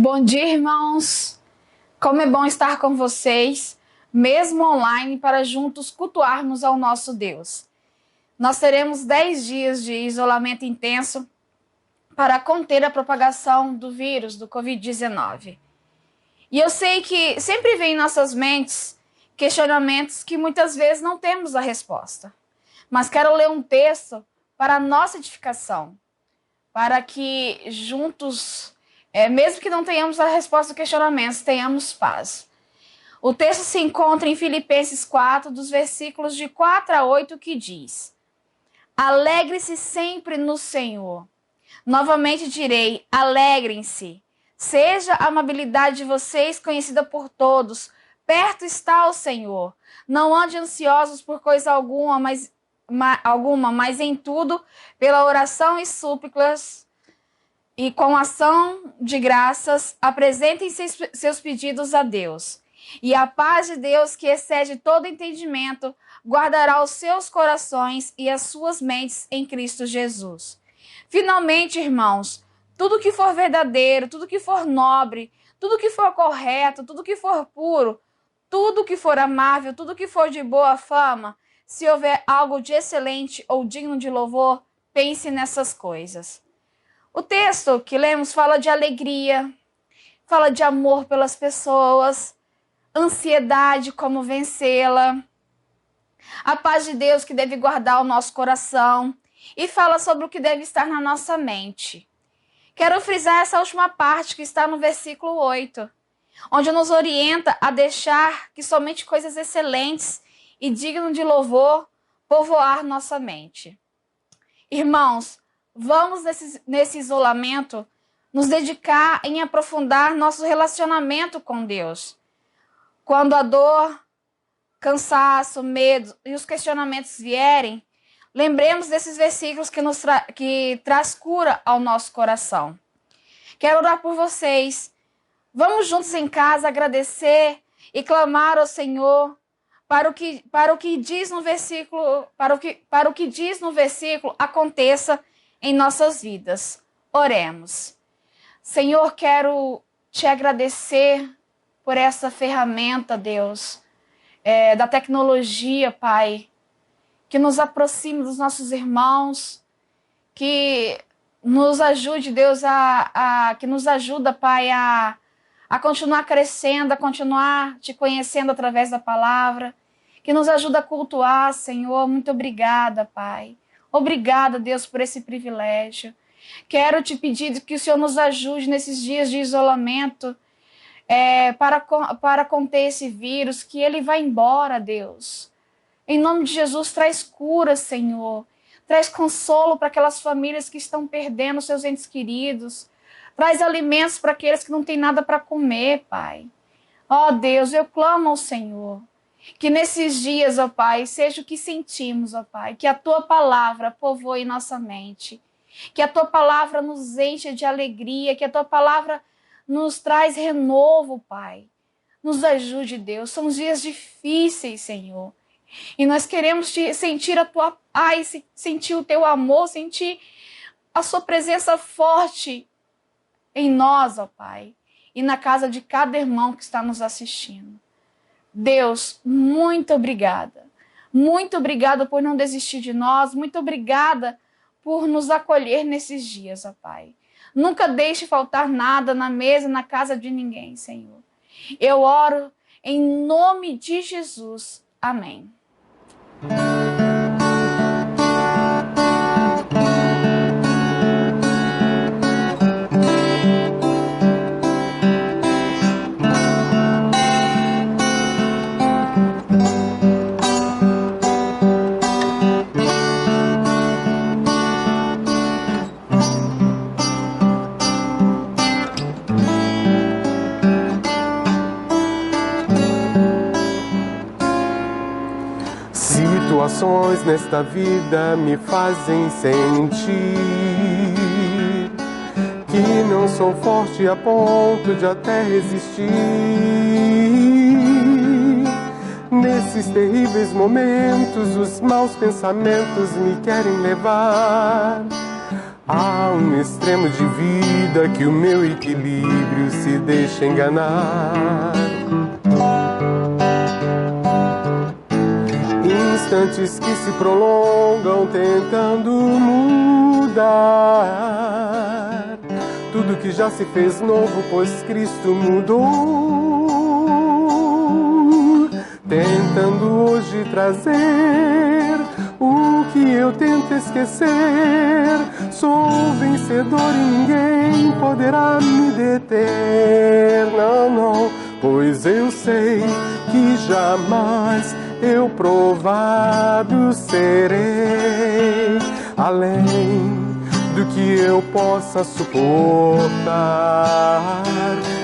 Bom dia, irmãos! Como é bom estar com vocês, mesmo online, para juntos cultuarmos ao nosso Deus. Nós teremos 10 dias de isolamento intenso para conter a propagação do vírus, do Covid-19. E eu sei que sempre vem em nossas mentes questionamentos que muitas vezes não temos a resposta. Mas quero ler um texto para a nossa edificação, para que juntos, mesmo que não tenhamos a resposta aos questionamentos, tenhamos paz. O texto se encontra em Filipenses 4, dos versículos de 4 a 8, que diz: Alegre-se sempre no Senhor. Novamente direi, alegrem-se. Seja a amabilidade de vocês conhecida por todos. Perto está o Senhor. Não ande ansiosos por coisa alguma, mas em tudo, pela oração e súplicas e com ação de graças, apresentem seus pedidos a Deus. E a paz de Deus, que excede todo entendimento, guardará os seus corações e as suas mentes em Cristo Jesus. Finalmente, irmãos, tudo que for verdadeiro, tudo que for nobre, tudo que for correto, tudo que for puro, tudo que for amável, tudo que for de boa fama, se houver algo de excelente ou digno de louvor, pense nessas coisas. O texto que lemos fala de alegria, fala de amor pelas pessoas, ansiedade, como vencê-la, a paz de Deus que deve guardar o nosso coração e fala sobre o que deve estar na nossa mente. Quero frisar essa última parte que está no versículo 8, onde nos orienta a deixar que somente coisas excelentes e dignas de louvor povoar nossa mente. Irmãos, vamos nesse isolamento nos dedicar em aprofundar nosso relacionamento com Deus. Quando a dor, cansaço, medo e os questionamentos vierem, lembremos desses versículos que traz cura ao nosso coração. Quero orar por vocês. Vamos juntos em casa agradecer e clamar ao Senhor para o que diz no versículo, para o que diz no versículo aconteça em nossas vidas. Oremos. Senhor, quero te agradecer por essa ferramenta, Deus, da tecnologia, Pai, que nos aproxime dos nossos irmãos, que nos ajude, Deus, que nos ajuda, Pai, a continuar crescendo, a continuar te conhecendo através da palavra, que nos ajuda a cultuar, Senhor. Muito obrigada, Pai. Obrigada, Deus, por esse privilégio. Quero te pedir que o Senhor nos ajude nesses dias de isolamento, para conter esse vírus, que ele vá embora, Deus. Em nome de Jesus, traz cura, Senhor. Traz consolo para aquelas famílias que estão perdendo seus entes queridos. Traz alimentos para aqueles que não têm nada para comer, Pai. Ó Deus, eu clamo ao Senhor. Que nesses dias, ó Pai, seja o que sentimos, ó Pai. Que a Tua palavra povoe nossa mente. Que a Tua palavra nos encha de alegria. Que a Tua palavra nos traz renovo, Pai. Nos ajude, Deus. São dias difíceis, Senhor. E nós queremos sentir a Tua paz, sentir o Teu amor, sentir a Sua presença forte em nós, ó Pai. E na casa de cada irmão que está nos assistindo. Deus, muito obrigada. Muito obrigada por não desistir de nós. Muito obrigada por nos acolher nesses dias, ó Pai. Nunca deixe faltar nada na mesa, na casa de ninguém, Senhor. Eu oro em nome de Jesus. Amém. Situações nesta vida me fazem sentir que não sou forte a ponto de até resistir. Nesses terríveis momentos, os maus pensamentos me querem levar Há um extremo de vida que o meu equilíbrio se deixa enganar. Instantes que se prolongam tentando mudar tudo que já se fez novo, pois Cristo mudou. Tentando hoje trazer o que eu tento esquecer. Sou vencedor e ninguém poderá me deter. Não, não, pois eu sei que jamais eu provado serei, além do que eu possa suportar.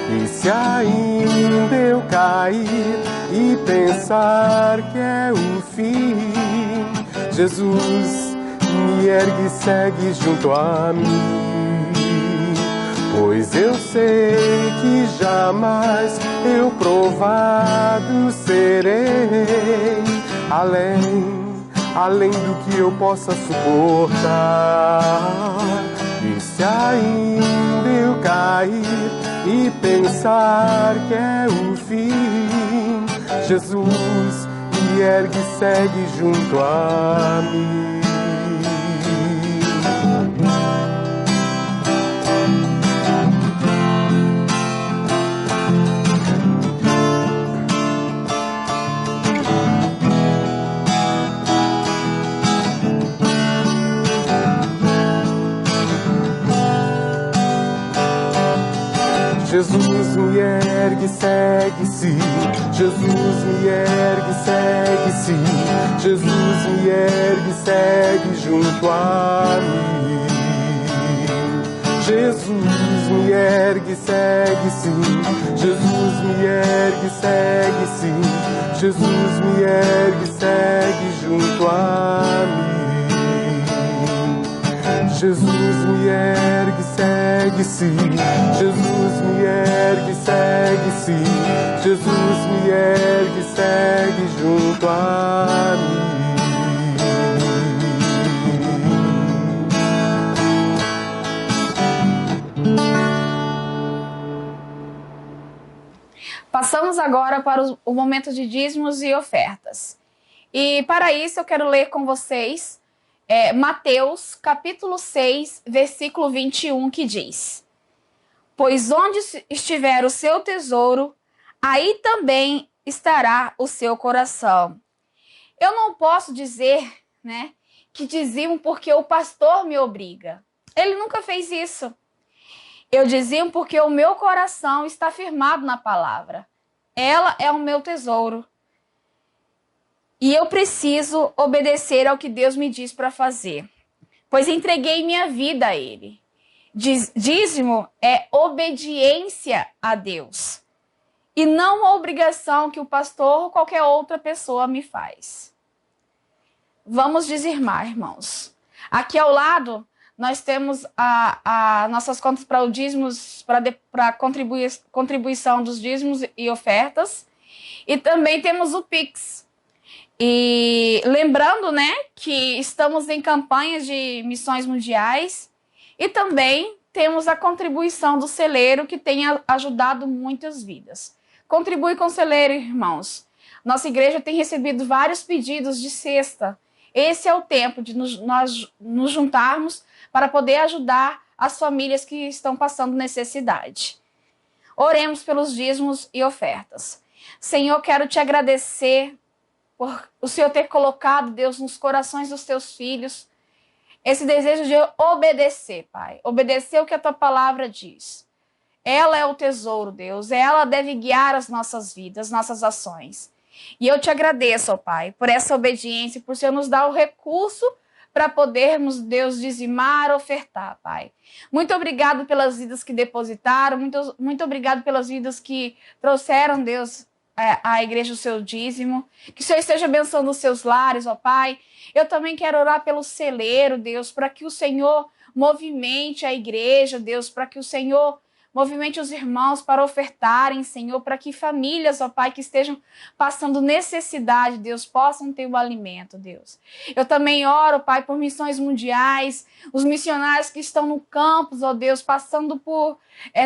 E se ainda eu cair e pensar que é o fim, Jesus me ergue e segue junto a mim. Pois eu sei que jamais eu provado serei, além do que eu possa suportar. E se ainda eu cair e pensar que é o fim, Jesus me ergue e segue junto a mim. Jesus me ergue, segue-se. Jesus me ergue, segue-se. Jesus me ergue, segue junto a mim. Jesus me ergue, segue-se. Jesus me ergue, segue-se. Jesus me ergue, segue junto a mim. Jesus me ergue, segue-se. Jesus me ergue, segue-se. Jesus me ergue, segue junto a mim. Passamos agora para o momento de dízimos e ofertas. E para isso eu quero ler com vocês Mateus, capítulo 6, versículo 21, que diz: Pois onde estiver o seu tesouro, aí também estará o seu coração. Eu não posso dizer, que dizimo porque o pastor me obriga. Ele nunca fez isso. Eu dizimo porque o meu coração está firmado na palavra. Ela é o meu tesouro. E eu preciso obedecer ao que Deus me diz para fazer, pois entreguei minha vida a Ele. Dízimo é obediência a Deus e não a obrigação que o pastor ou qualquer outra pessoa me faz. Vamos dizimar, irmãos. Aqui ao lado nós temos as nossas contas para o dízimos, para contribuição dos dízimos e ofertas, e também temos o Pix. E lembrando, que estamos em campanhas de missões mundiais e também temos a contribuição do celeiro, que tem ajudado muitas vidas. Contribui com o celeiro, irmãos. Nossa igreja tem recebido vários pedidos de cesta. Esse é o tempo de nós nos juntarmos para poder ajudar as famílias que estão passando necessidade. Oremos pelos dízimos e ofertas. Senhor, quero te agradecer por o Senhor ter colocado, Deus, nos corações dos teus filhos esse desejo de obedecer, Pai. Obedecer o que a tua palavra diz. Ela é o tesouro, Deus. Ela deve guiar as nossas vidas, nossas ações. E eu te agradeço, ó Pai, por essa obediência, por o Senhor nos dar o recurso para podermos, Deus, dizimar, ofertar, Pai. Muito obrigado pelas vidas que depositaram, muito obrigado pelas vidas que trouxeram, Deus, à igreja o seu dízimo. Que o Senhor esteja abençoando os seus lares, ó Pai. Eu também quero orar pelo celeiro, Deus, para que o Senhor movimente a igreja, Deus, para que o Senhor Movimente os irmãos para ofertarem, Senhor, para que famílias, ó Pai, que estejam passando necessidade, Deus, possam ter o alimento, Deus. Eu também oro, Pai, por missões mundiais, os missionários que estão no campus, ó Deus, passando por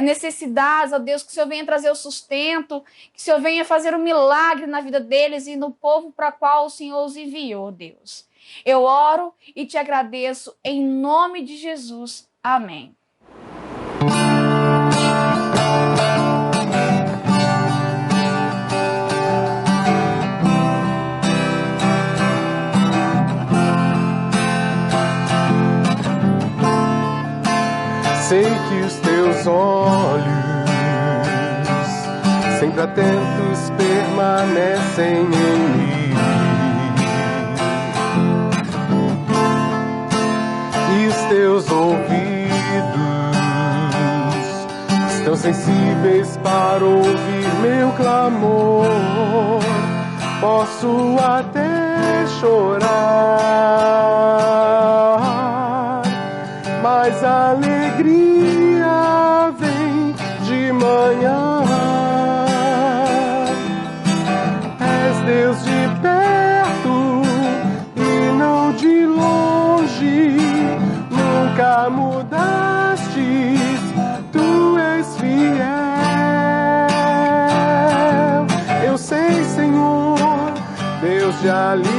necessidades, ó Deus, que o Senhor venha trazer o sustento, que o Senhor venha fazer um milagre na vida deles e no povo para qual o Senhor os enviou, Deus. Eu oro e te agradeço em nome de Jesus. Amém. Sei que os teus olhos, sempre atentos, permanecem em mim. E os teus ouvidos estão sensíveis para ouvir meu clamor. Posso até chorar, mas a alegria vem de manhã. És Deus de perto e não de longe, nunca mudastes, tu és fiel. Eu sei, Senhor, Deus de aliança,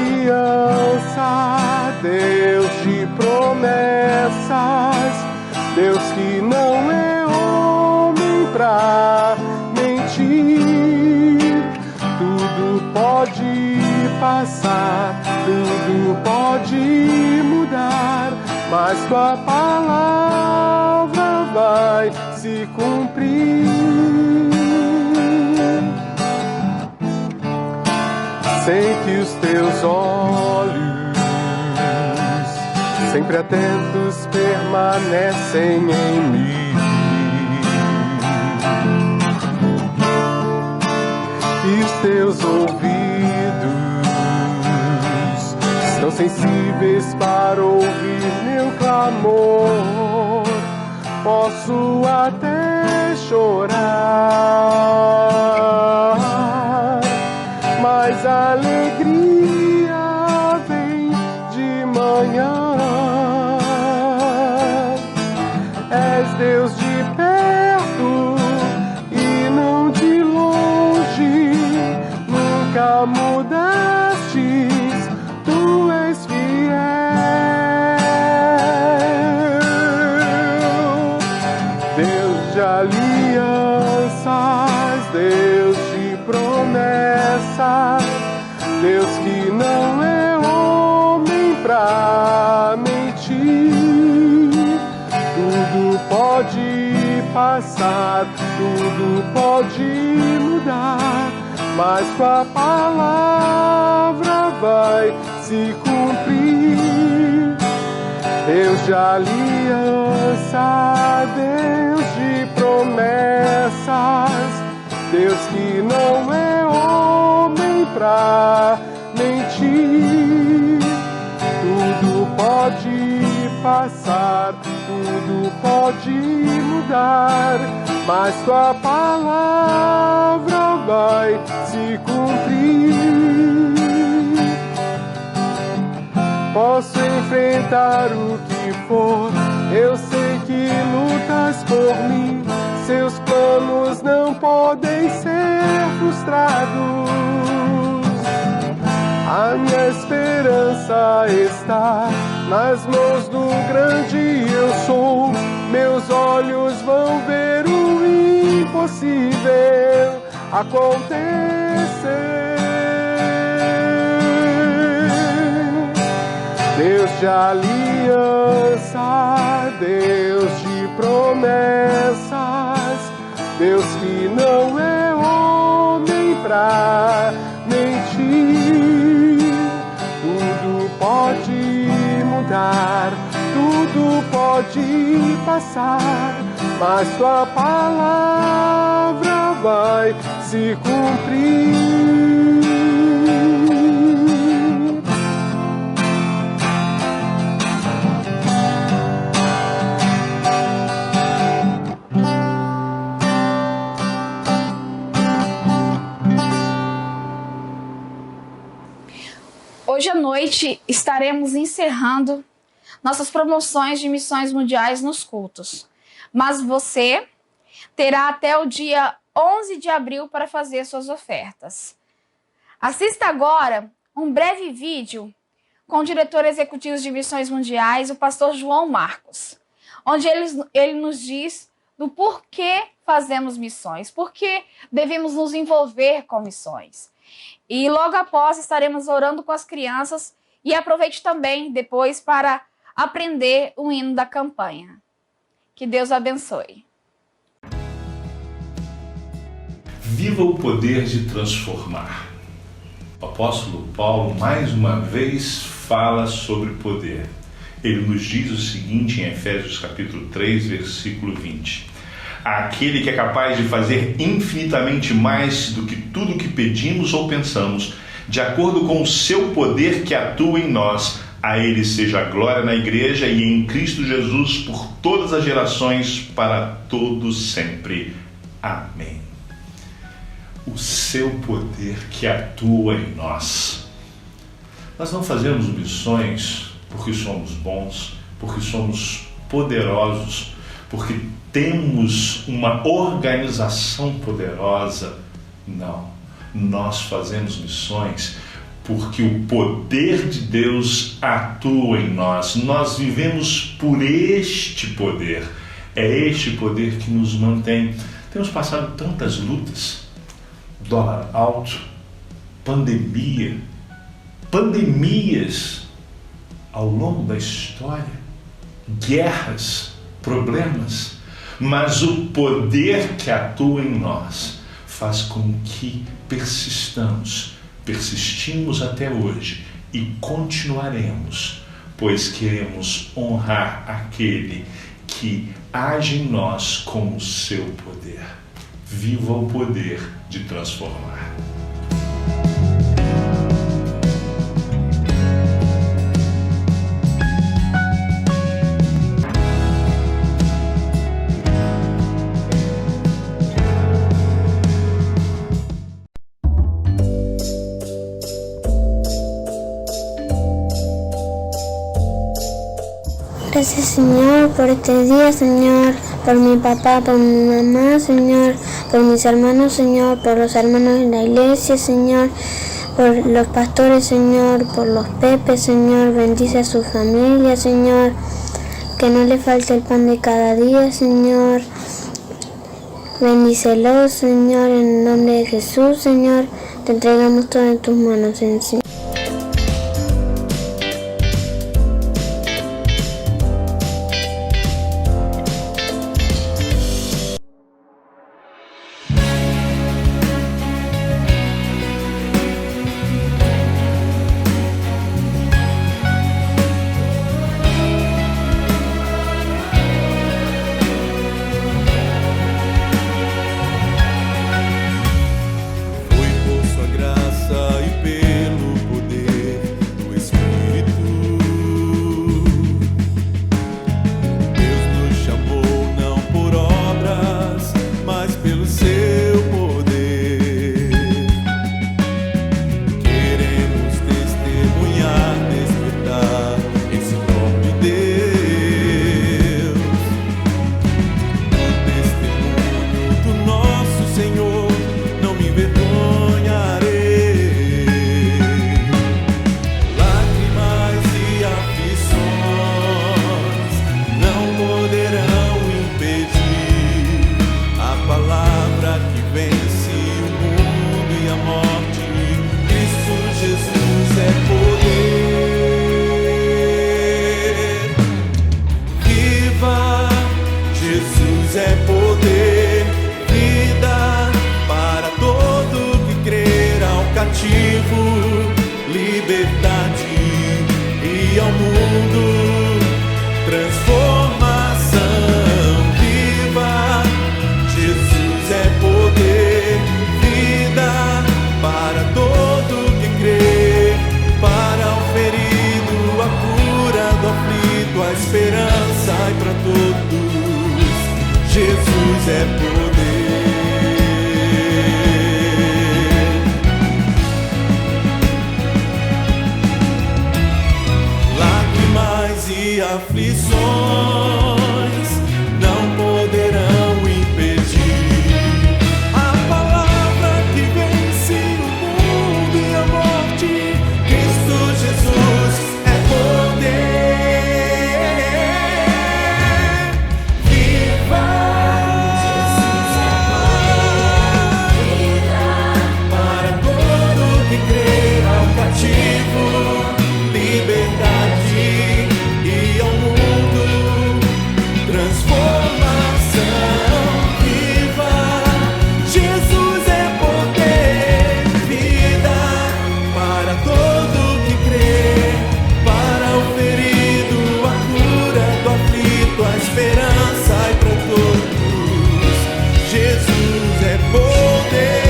Deus de promessas, Deus que não é homem pra mentir. Tudo pode passar, tudo pode mudar, mas tua palavra vai se cumprir. Sei que os teus olhos, sempre atentos, permanecem em mim. E os teus ouvidos estão sensíveis para ouvir meu clamor. Posso até chorar, mas a alegria vem de manhã. És Deus de perto e não de longe, nunca mudastes, tu és fiel. Deus de alianças, Deus de promessas, Deus que não é homem pra mentir. Tudo pode passar, tudo pode mudar, mas tua palavra vai se cumprir. Deus de aliança, Deus de promessas, Deus que não é homem pra mentir. Tudo pode passar, tudo pode mudar, mas tua palavra vai se cumprir. Posso enfrentar o que for, eu sei que lutas por mim, seus planos não podem ser frustrados. A minha esperança está nas mãos do grande eu sou. Meus olhos vão ver o impossível acontecer. Deus de aliança, Deus de promessas, Deus que não é homem pra mentir. Tudo pode mudar, tudo pode passar, mas tua palavra vai se cumprir. noite estaremos encerrando nossas promoções de missões mundiais nos cultos. Mas você terá até o dia 11 de abril para fazer suas ofertas. Assista agora um breve vídeo com o diretor executivo de missões mundiais, o pastor João Marcos, onde ele nos diz do porquê fazemos missões, por que devemos nos envolver com missões. E logo após estaremos orando com as crianças e aproveite também depois para aprender o hino da campanha. Que Deus abençoe. Viva o poder de transformar. O apóstolo Paulo, mais uma vez, fala sobre poder. Ele nos diz o seguinte em Efésios capítulo 3, versículo 20. Aquele que é capaz de fazer infinitamente mais do que tudo que pedimos ou pensamos, de acordo com o seu poder que atua em nós, a ele seja a glória na igreja e em Cristo Jesus por todas as gerações, para todos sempre. Amém. O seu poder que atua em nós. Nós não fazemos missões porque somos bons, porque somos poderosos, porque temos uma organização poderosa. Não. Nós fazemos missões porque o poder de Deus atua em nós. Nós vivemos por este poder. É este poder que nos mantém. Temos passado tantas lutas. Dólar alto, pandemias ao longo da história, guerras, problemas, mas o poder que atua em nós faz com que persistimos até hoje e continuaremos, pois queremos honrar aquele que age em nós com o seu poder. Viva o poder de transformar. Gracias, Señor, por este día, Señor, por mi papá, por mi mamá, Señor, por mis hermanos, Señor, por los hermanos en la iglesia, Señor, por los pastores, Señor, por los pepes, Señor, bendice a su familia, Señor, que no le falte el pan de cada día, Señor, bendícelos, Señor, en el nombre de Jesús, Señor, te entregamos todo en tus manos, Señor. e aflições não poderão impedir a palavra que vence o mundo e a morte. Cristo Jesus é poder. Viva! Jesus é poder. Para todo que crê, ao cativo liberdade e ao mundo transformação. Viva! Jesus é poder. Vida para todo que crê, para o ferido a cura, do aflito a esperança e para todos Jesus é poder.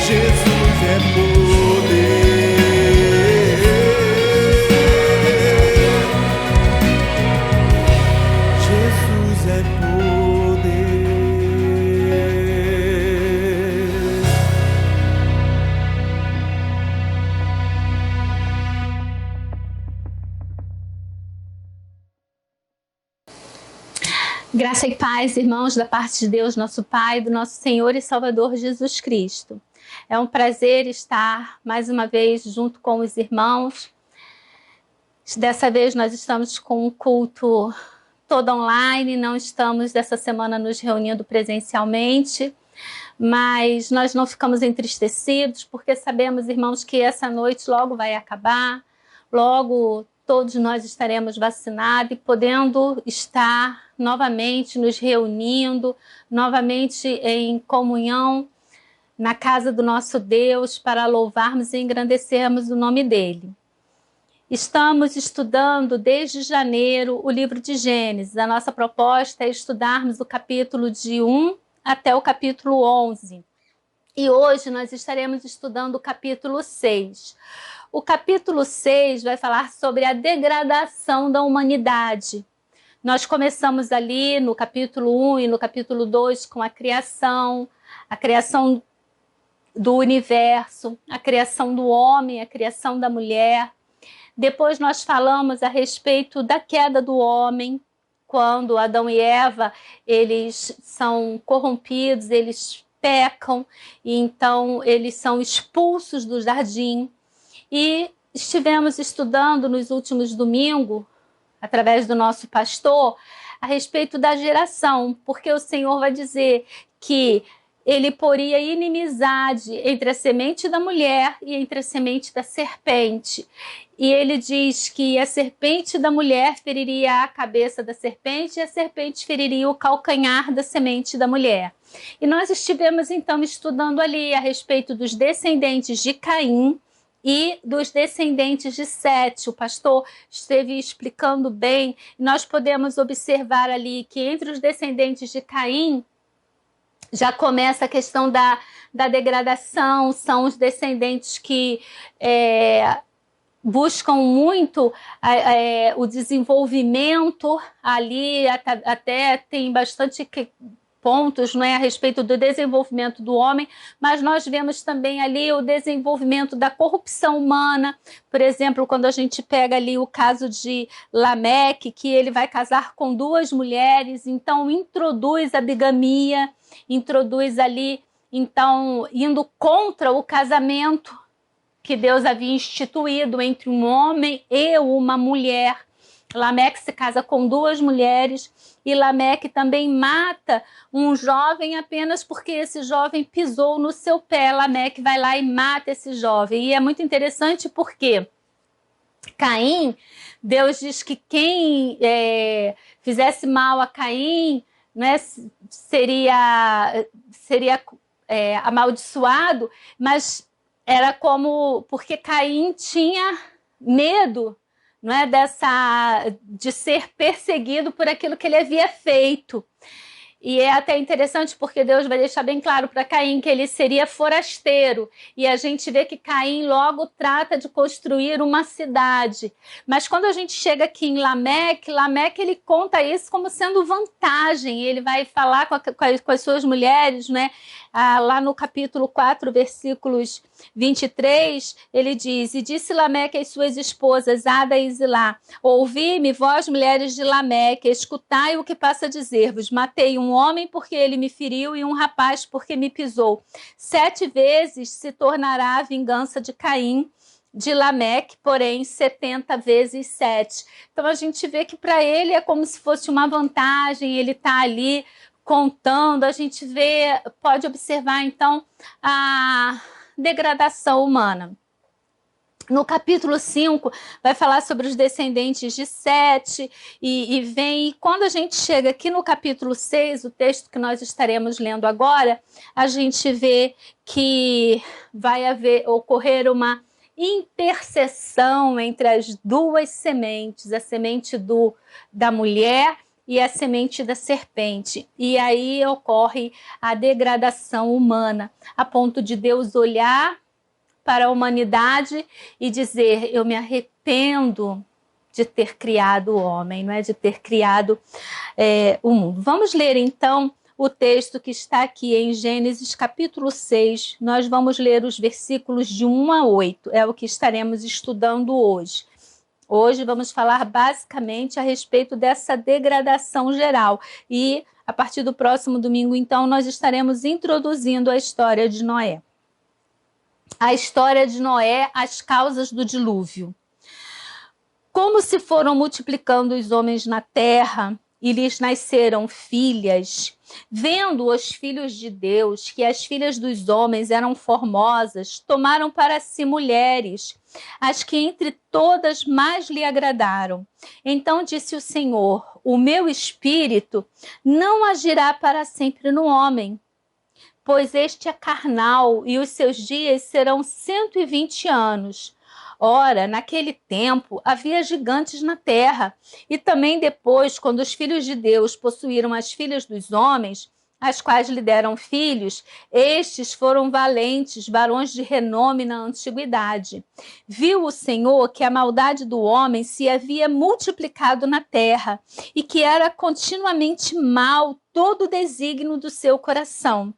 Jesus é poder. Jesus é poder. Graça e paz, irmãos, da parte de Deus, nosso Pai, do nosso Senhor e Salvador Jesus Cristo. É um prazer estar mais uma vez junto com os irmãos. Dessa vez nós estamos com um culto todo online, não estamos dessa semana nos reunindo presencialmente, mas nós não ficamos entristecidos, porque sabemos, irmãos, que essa noite logo vai acabar, logo todos nós estaremos vacinados e podendo estar novamente nos reunindo, novamente em comunhão na casa do nosso Deus para louvarmos e engrandecermos o nome dele. Estamos estudando desde janeiro o livro de Gênesis. A nossa proposta é estudarmos o capítulo de 1 até o capítulo 11. E hoje nós estaremos estudando o capítulo 6. O capítulo 6 vai falar sobre a degradação da humanidade. Nós começamos ali no capítulo 1 e no capítulo 2 com a criação do universo, a criação do homem, a criação da mulher. Depois nós falamos a respeito da queda do homem, quando Adão e Eva, eles são corrompidos, eles pecam, e então eles são expulsos do jardim. E estivemos estudando nos últimos domingos, através do nosso pastor, a respeito da geração, porque o Senhor vai dizer que ele poria inimizade entre a semente da mulher e entre a semente da serpente. E ele diz que a serpente da mulher feriria a cabeça da serpente e a serpente feriria o calcanhar da semente da mulher. E nós estivemos então estudando ali a respeito dos descendentes de Caim e dos descendentes de Sete. O pastor esteve explicando bem. Nós podemos observar ali que entre os descendentes de Caim já começa a questão da degradação. São os descendentes que buscam muito o desenvolvimento ali, até tem bastante pontos, não é, a respeito do desenvolvimento do homem, mas nós vemos também ali o desenvolvimento da corrupção humana. Por exemplo, quando a gente pega ali o caso de Lameque, que ele vai casar com 2 mulheres, então introduz a bigamia, introduz ali, então, indo contra o casamento que Deus havia instituído entre um homem e uma mulher. Lameque se casa com 2 mulheres e Lameque também mata um jovem apenas porque esse jovem pisou no seu pé. Lameque vai lá e mata esse jovem. E é muito interessante porque Caim, Deus diz que quem fizesse mal a Caim, né, seria amaldiçoado, mas era como porque Caim tinha medo, não é, de ser perseguido por aquilo que ele havia feito. E é até interessante porque Deus vai deixar bem claro para Caim que ele seria forasteiro. E a gente vê que Caim logo trata de construir uma cidade. Mas quando a gente chega aqui em Lameque, ele conta isso como sendo vantagem. Ele vai falar com as suas mulheres, né? Lá no capítulo 4, versículos 23, ele diz: E disse Lameque às suas esposas, Ada e Zilá: Ouvi-me, vós mulheres de Lameque, escutai o que passa a dizer-vos. Matei um homem porque ele me feriu e um rapaz porque me pisou. 7 vezes se tornará a vingança de Caim, de Lameque, porém 70 vezes 7. Então a gente vê que para ele é como se fosse uma vantagem, ele está ali contando, a gente pode observar então a degradação humana. No capítulo 5, vai falar sobre os descendentes de Sete, e quando a gente chega aqui no capítulo 6, o texto que nós estaremos lendo agora, a gente vê que vai ocorrer uma interseção entre as duas sementes, a semente da mulher e a semente da serpente. E aí ocorre a degradação humana, a ponto de Deus olhar para a humanidade e dizer: eu me arrependo de ter criado o homem, não é? De ter criado o mundo. Vamos ler então o texto que está aqui em Gênesis capítulo 6. Nós vamos ler os versículos de 1 a 8, é o que estaremos estudando hoje. Hoje vamos falar basicamente a respeito dessa degradação geral e a partir do próximo domingo então nós estaremos introduzindo a história de Noé. A história de Noé, as causas do dilúvio. Como se foram multiplicando os homens na terra e lhes nasceram filhas, vendo os filhos de Deus que as filhas dos homens eram formosas, tomaram para si mulheres, as que entre todas mais lhe agradaram. Então disse o Senhor: o meu espírito não agirá para sempre no homem, pois este é carnal e os seus dias serão 120 anos. Ora, naquele tempo havia gigantes na terra, e também depois, quando os filhos de Deus possuíram as filhas dos homens, as quais lhe deram filhos, estes foram valentes, varões de renome na antiguidade. Viu o Senhor que a maldade do homem se havia multiplicado na terra, e que era continuamente mau todo o desígnio do seu coração.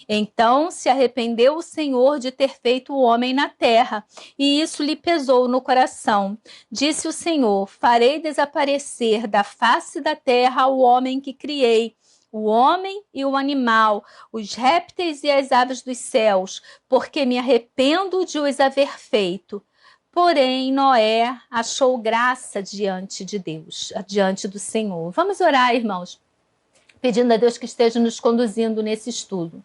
Então se arrependeu o Senhor de ter feito o homem na terra, e isso lhe pesou no coração. Disse o Senhor: farei desaparecer da face da terra o homem que criei, o homem e o animal, os répteis e as aves dos céus, porque me arrependo de os haver feito. Porém, Noé achou graça diante de Deus, diante do Senhor. Vamos orar, irmãos, pedindo a Deus que esteja nos conduzindo nesse estudo.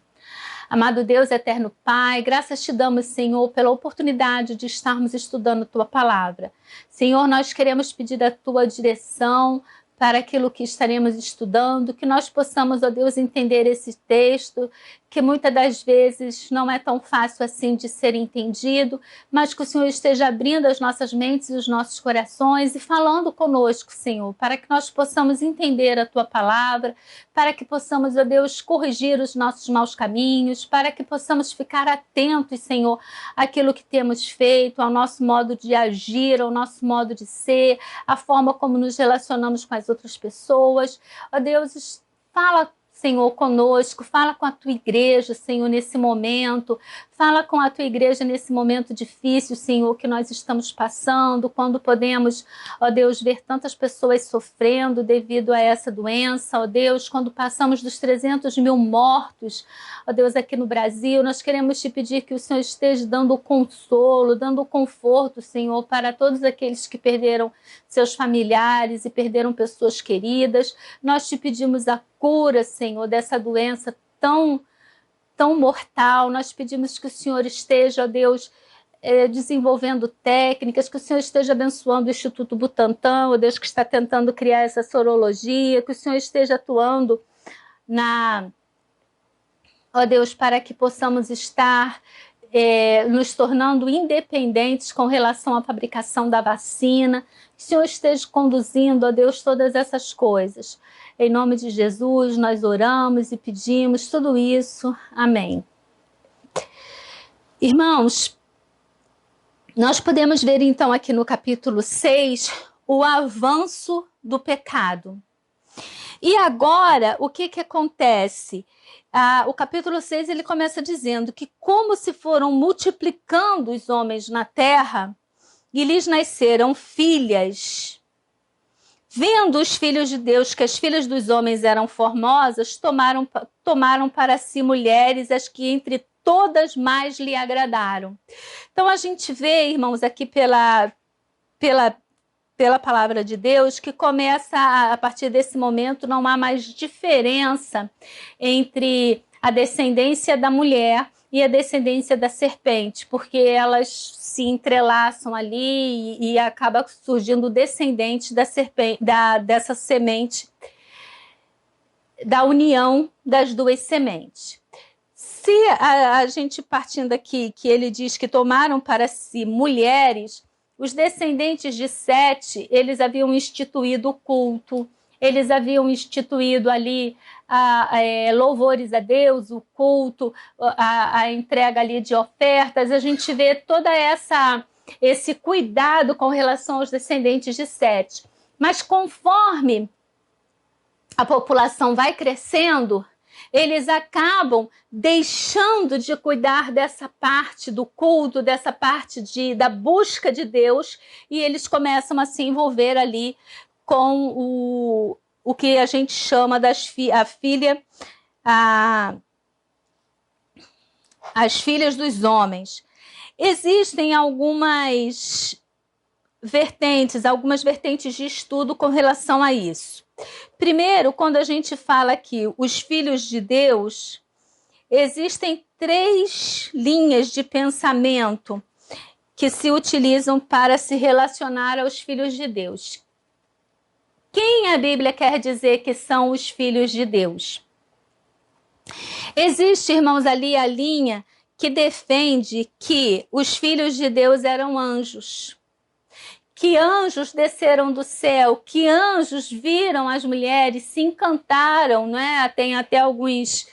Amado Deus, eterno Pai, graças te damos, Senhor, pela oportunidade de estarmos estudando Tua Palavra. Senhor, nós queremos pedir a Tua direção para aquilo que estaremos estudando, que nós possamos, ó Deus, entender esse texto, que muitas das vezes não é tão fácil assim de ser entendido, mas que o Senhor esteja abrindo as nossas mentes e os nossos corações e falando conosco, Senhor, para que nós possamos entender a Tua Palavra, para que possamos, ó Deus, corrigir os nossos maus caminhos, para que possamos ficar atentos, Senhor, àquilo que temos feito, ao nosso modo de agir, ao nosso modo de ser, a forma como nos relacionamos com as outras pessoas. Ó Deus, fala, Senhor, conosco, fala com a Tua igreja, Senhor, nesse momento, fala com a Tua igreja nesse momento difícil, Senhor, que nós estamos passando, quando podemos, ó Deus, ver tantas pessoas sofrendo devido a essa doença, ó Deus, quando passamos dos 300 mil mortos, ó Deus, aqui no Brasil, nós queremos Te pedir que o Senhor esteja dando consolo, dando conforto, Senhor, para todos aqueles que perderam seus familiares e perderam pessoas queridas. Nós Te pedimos a cura, Senhor, dessa doença tão mortal. Nós pedimos que o Senhor esteja, ó Deus, desenvolvendo técnicas, que o Senhor esteja abençoando o Instituto Butantan, ó Deus, que está tentando criar essa sorologia, que o Senhor esteja atuando ó Deus, para que possamos estar nos tornando independentes com relação à fabricação da vacina. Que o Senhor esteja conduzindo, ó Deus, todas essas coisas. Em nome de Jesus, nós oramos e pedimos tudo isso. Amém. Irmãos, nós podemos ver então aqui no capítulo 6 o avanço do pecado. E agora, o que acontece? O capítulo 6 ele começa dizendo que como se foram multiplicando os homens na terra e lhes nasceram filhas, vendo os filhos de Deus que as filhas dos homens eram formosas, tomaram para si mulheres as que entre todas mais lhe agradaram. Então a gente vê, irmãos, aqui pela palavra de Deus, que começa a partir desse momento não há mais diferença entre a descendência da mulher e a descendência da serpente, porque elas se entrelaçam ali e acaba surgindo o descendente da serpente, dessa semente, da união das duas sementes. Se a gente partindo aqui, que ele diz que tomaram para si mulheres, os descendentes de Sete, eles haviam instituído o culto, eles haviam instituído ali louvores a Deus, o culto, a entrega ali de ofertas. A gente vê toda esse cuidado com relação aos descendentes de Sete. Mas conforme a população vai crescendo, eles acabam deixando de cuidar dessa parte do culto, dessa parte da busca de Deus, e eles começam a se envolver ali com o que a gente chama as filhas dos homens. Existem algumas vertentes de estudo com relação a isso. Primeiro, quando a gente fala aqui os filhos de Deus, existem 3 linhas de pensamento que se utilizam para se relacionar aos filhos de Deus. Quem a Bíblia quer dizer que são os filhos de Deus? Existe, irmãos, ali a linha que defende que os filhos de Deus eram anjos. Que anjos desceram do céu, que anjos viram as mulheres, se encantaram, né? Tem até alguns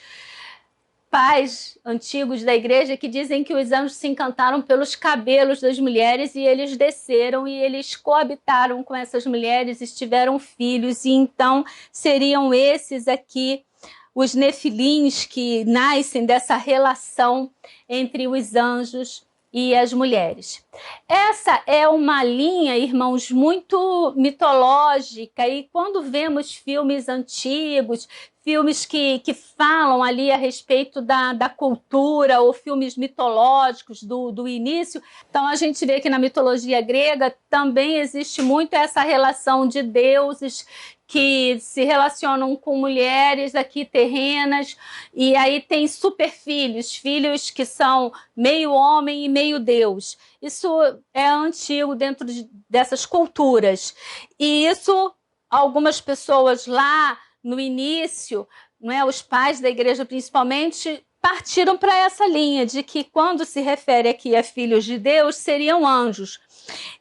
pais antigos da igreja que dizem que os anjos se encantaram pelos cabelos das mulheres e eles desceram e eles coabitaram com essas mulheres, tiveram filhos, e então seriam esses aqui os nefilins que nascem dessa relação entre os anjos e as mulheres. Essa é uma linha, irmãos, muito mitológica, e quando vemos filmes antigos, filmes que falam ali a respeito da cultura, ou filmes mitológicos do início, então a gente vê que na mitologia grega também existe muito essa relação de deuses que se relacionam com mulheres aqui terrenas, e aí tem superfilhos, filhos que são meio homem e meio Deus. Isso é antigo dentro dessas culturas. E isso, algumas pessoas lá no início, não é, os pais da igreja principalmente, partiram para essa linha de que quando se refere aqui a filhos de Deus, seriam anjos.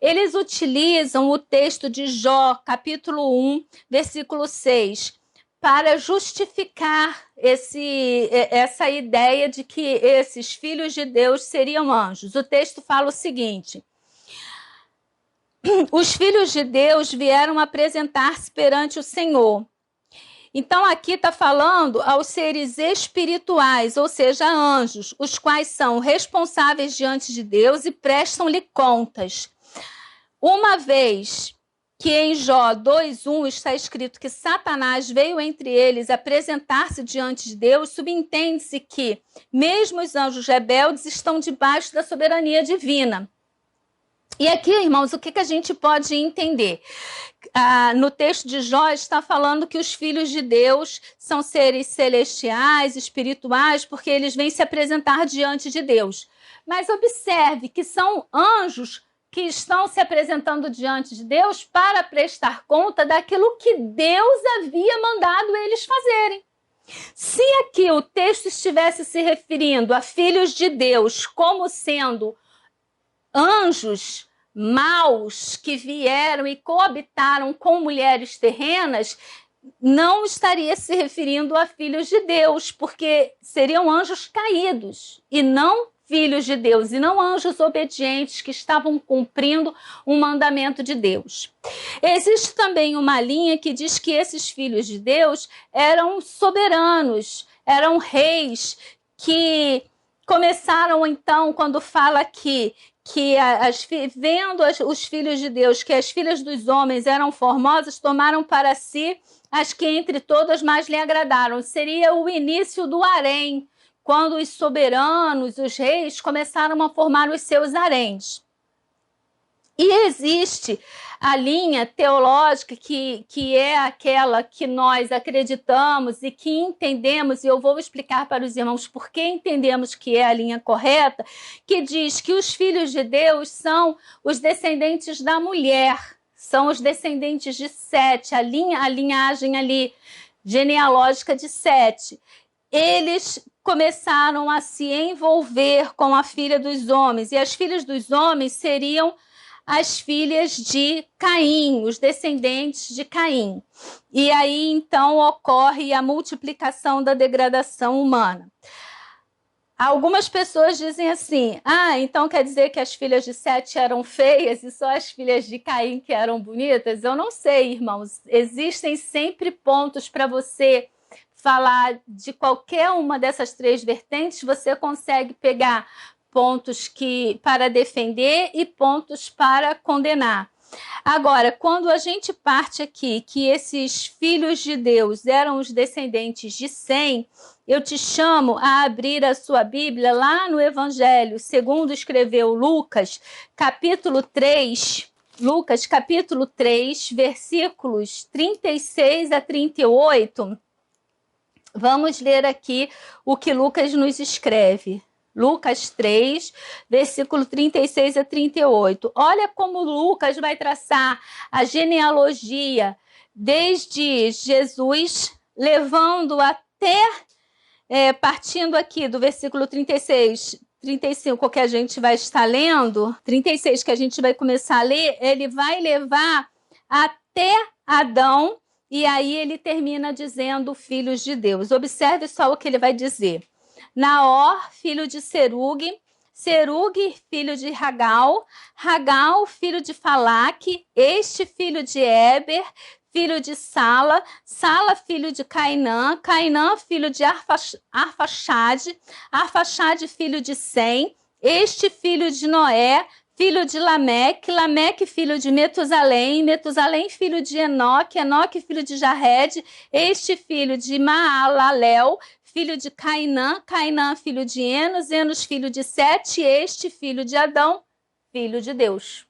Eles utilizam o texto de Jó, capítulo 1, versículo 6, para justificar essa ideia de que esses filhos de Deus seriam anjos. O texto fala o seguinte: os filhos de Deus vieram apresentar-se perante o Senhor. Então aqui está falando aos seres espirituais, ou seja, anjos, os quais são responsáveis diante de Deus e prestam-lhe contas. Uma vez que em Jó 2:1 está escrito que Satanás veio entre eles apresentar-se diante de Deus, subentende-se que mesmo os anjos rebeldes estão debaixo da soberania divina. E aqui, irmãos, o que a gente pode entender? No texto de Jó está falando que os filhos de Deus são seres celestiais, espirituais, porque eles vêm se apresentar diante de Deus. Mas observe que são anjos que estão se apresentando diante de Deus para prestar conta daquilo que Deus havia mandado eles fazerem. Se aqui o texto estivesse se referindo a filhos de Deus como sendo anjos maus que vieram e coabitaram com mulheres terrenas, não estaria se referindo a filhos de Deus, porque seriam anjos caídos e não filhos de Deus, e não anjos obedientes que estavam cumprindo um mandamento de Deus. Existe também uma linha que diz que esses filhos de Deus eram soberanos, eram reis, que começaram então, quando fala aqui, que vendo os filhos de Deus, que as filhas dos homens eram formosas, tomaram para si as que entre todas mais lhe agradaram. Seria o início do harém, quando os soberanos, os reis, começaram a formar os seus haréns. E existe a linha teológica que é aquela que nós acreditamos e que entendemos, e eu vou explicar para os irmãos por que entendemos que é a linha correta, que diz que os filhos de Deus são os descendentes da mulher, são os descendentes de Sete, a linhagem ali genealógica de Sete. Eles começaram a se envolver com a filha dos homens, e as filhas dos homens seriam as filhas de Caim, os descendentes de Caim. E aí, então, ocorre a multiplicação da degradação humana. Algumas pessoas dizem assim, então quer dizer que as filhas de Sete eram feias e só as filhas de Caim que eram bonitas? Eu não sei, irmãos. Existem sempre pontos para você falar de qualquer uma dessas três vertentes, você consegue pegar pontos para defender e pontos para condenar. Agora, quando a gente parte aqui que esses filhos de Deus eram os descendentes de Sem, eu te chamo a abrir a sua Bíblia lá no Evangelho, segundo escreveu Lucas, capítulo 3, versículos 36 a 38. Vamos ler aqui o que Lucas nos escreve. Lucas 3, versículo 36 a 38. Olha como Lucas vai traçar a genealogia desde Jesus, levando até, partindo aqui do versículo 36, 35, que a gente vai estar lendo, 36 que a gente vai começar a ler, ele vai levar até Adão, e aí ele termina dizendo filhos de Deus. Observe só o que ele vai dizer. Naor, filho de Serugue, Serugue, filho de Ragal, Ragal, filho de Falaque, este filho de Éber, filho de Sala, Sala, filho de Cainã, Cainã, filho de Arfaxade, Arfaxade, filho de Sem, este filho de Noé, filho de Lameque, Lameque, filho de Metusalém, Metusalém, filho de Enoque, Enoque, filho de Jared, este filho de Maalalel, filho de Cainã, Cainã, filho de Enos, Enos, filho de Sete, este filho de Adão, filho de Deus.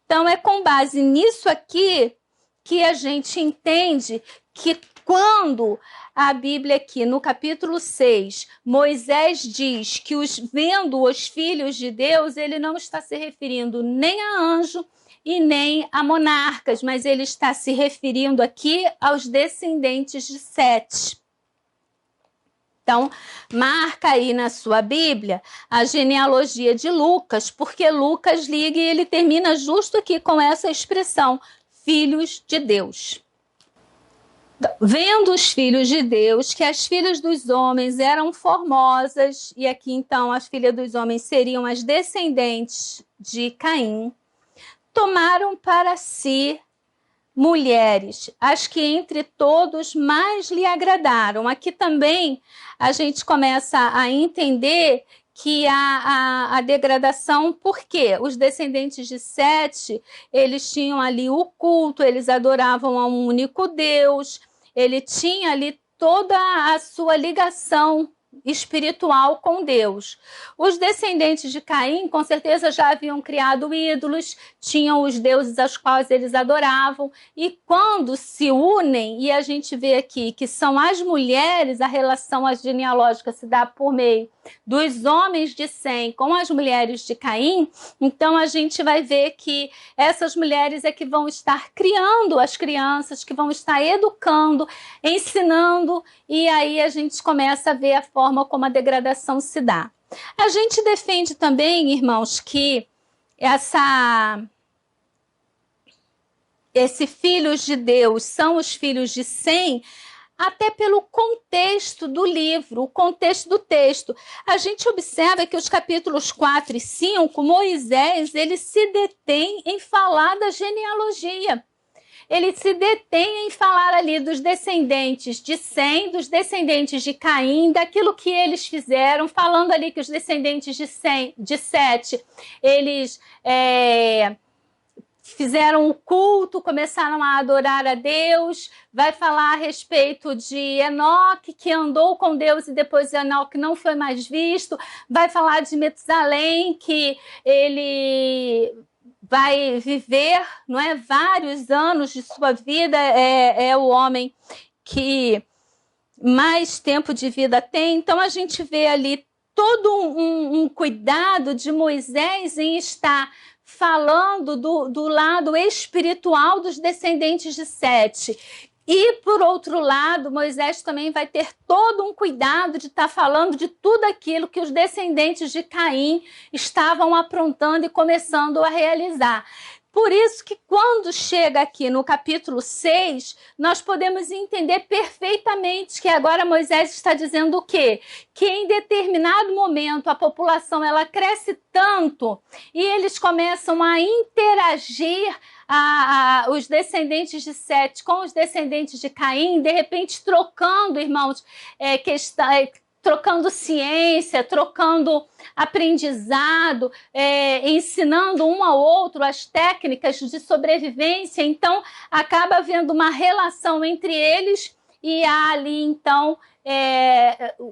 Então é com base nisso aqui que a gente entende que quando a Bíblia aqui no capítulo 6, Moisés diz que vendo os filhos de Deus, ele não está se referindo nem a anjo e nem a monarcas, mas ele está se referindo aqui aos descendentes de Sete. Então, marca aí na sua Bíblia a genealogia de Lucas, porque Lucas liga e ele termina justo aqui com essa expressão, filhos de Deus. Vendo os filhos de Deus, que as filhas dos homens eram formosas, e aqui então as filhas dos homens seriam as descendentes de Caim, tomaram para si mulheres, as que entre todos mais lhe agradaram. Aqui também a gente começa a entender que a degradação, porque os descendentes de Sete, eles tinham ali o culto, eles adoravam a um único Deus, ele tinha ali toda a sua ligação espiritual com Deus. Os descendentes de Caim, com certeza, já haviam criado ídolos, tinham os deuses aos quais eles adoravam, e quando se unem, e a gente vê aqui que são as mulheres, a relação genealógica se dá por meio dos homens de Sem com as mulheres de Caim, então a gente vai ver que essas mulheres é que vão estar criando as crianças, que vão estar educando, ensinando, e aí a gente começa a ver a forma como a degradação se dá. A gente defende também, irmãos, que esses filhos de Deus são os filhos de Sem, até pelo contexto do livro, o contexto do texto. A gente observa que os capítulos 4 e 5, Moisés, ele se detém em falar da genealogia. Ele se detém em falar ali dos descendentes de Sem, dos descendentes de Caim, daquilo que eles fizeram, falando ali que os descendentes de Sete, eles fizeram o culto, começaram a adorar a Deus. Vai falar a respeito de Enoque, que andou com Deus e depois Enoque não foi mais visto. Vai falar de Metusalém, que ele vai viver, não é, vários anos de sua vida, é o homem que mais tempo de vida tem. Então a gente vê ali todo um cuidado de Moisés em estar falando do lado espiritual dos descendentes de Sete. E, por outro lado, Moisés também vai ter todo um cuidado de estar falando de tudo aquilo que os descendentes de Caim estavam aprontando e começando a realizar. Por isso que quando chega aqui no capítulo 6, nós podemos entender perfeitamente que agora Moisés está dizendo o quê? Que em determinado momento a população ela cresce tanto e eles começam a interagir os descendentes de Sete com os descendentes de Caim, de repente trocando, irmãos, trocando ciência, trocando aprendizado, ensinando um ao outro as técnicas de sobrevivência. Então, acaba havendo uma relação entre eles e há ali, então,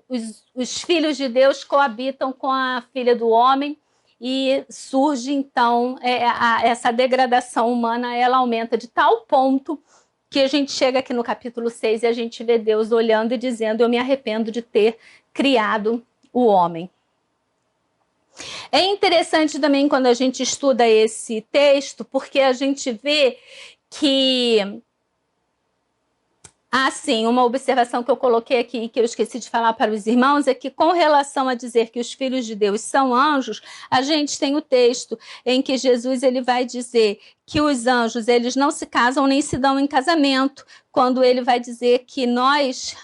os filhos de Deus coabitam com a filha do homem e surge, então, essa degradação humana, ela aumenta de tal ponto que a gente chega aqui no capítulo 6 e a gente vê Deus olhando e dizendo: eu me arrependo de ter criado o homem. É interessante também quando a gente estuda esse texto, porque a gente vê que, assim, uma observação que eu coloquei aqui, que eu esqueci de falar para os irmãos, é que com relação a dizer que os filhos de Deus são anjos, a gente tem o texto em que Jesus ele vai dizer que os anjos eles não se casam nem se dão em casamento, quando ele vai dizer que nós,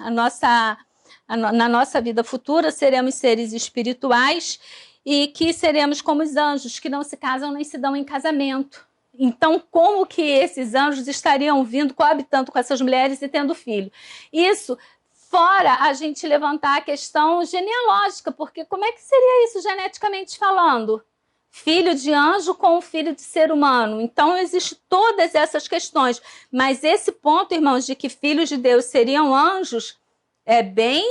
na nossa vida futura, seremos seres espirituais e que seremos como os anjos, que não se casam nem se dão em casamento. Então, como que esses anjos estariam vindo, coabitando com essas mulheres e tendo filho? Isso, fora a gente levantar a questão genealógica, porque como é que seria isso geneticamente falando? Filho de anjo com filho de ser humano. Então, existem todas essas questões. Mas esse ponto, irmãos, de que filhos de Deus seriam anjos, é bem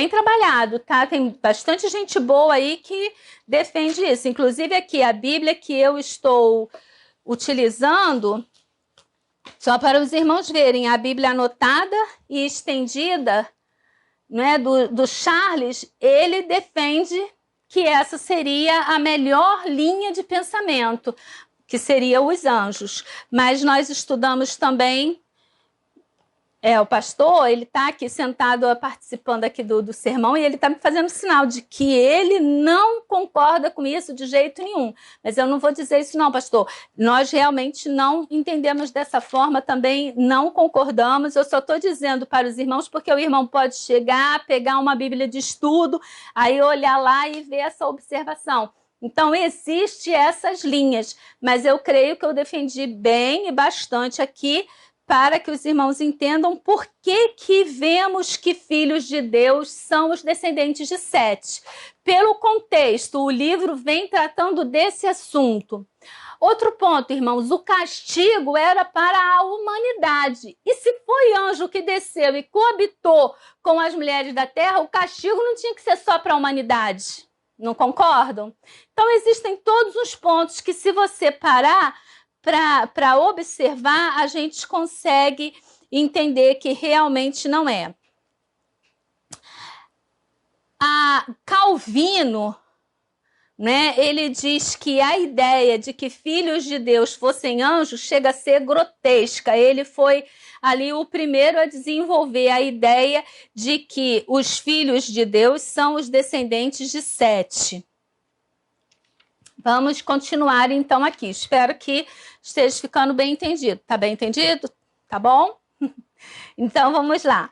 trabalhado, tá? Tem bastante gente boa aí que defende isso. Inclusive aqui, a Bíblia que eu estou utilizando, só para os irmãos verem, a Bíblia anotada e estendida, né, do Charles, ele defende que essa seria a melhor linha de pensamento, que seria os anjos. Mas nós estudamos também... o pastor, ele está aqui sentado participando aqui do sermão e ele está me fazendo sinal de que ele não concorda com isso de jeito nenhum. Mas eu não vou dizer isso não, pastor. Nós realmente não entendemos dessa forma, também não concordamos. Eu só estou dizendo para os irmãos porque o irmão pode chegar, pegar uma Bíblia de estudo, aí olhar lá e ver essa observação. Então, existem essas linhas, mas eu creio que eu defendi bem e bastante aqui para que os irmãos entendam por que vemos que filhos de Deus são os descendentes de Sete. Pelo contexto, o livro vem tratando desse assunto. Outro ponto, irmãos, o castigo era para a humanidade. E se foi anjo que desceu e coabitou com as mulheres da terra, o castigo não tinha que ser só para a humanidade. Não concordam? Então, existem todos os pontos que, se você parar para observar, a gente consegue entender que realmente não é. A Calvino, né, ele diz que a ideia de que filhos de Deus fossem anjos chega a ser grotesca. Ele foi ali o primeiro a desenvolver a ideia de que os filhos de Deus são os descendentes de Sete. Vamos continuar então aqui. Espero que esteja ficando bem entendido. Tá bem entendido? Tá bom? Então vamos lá.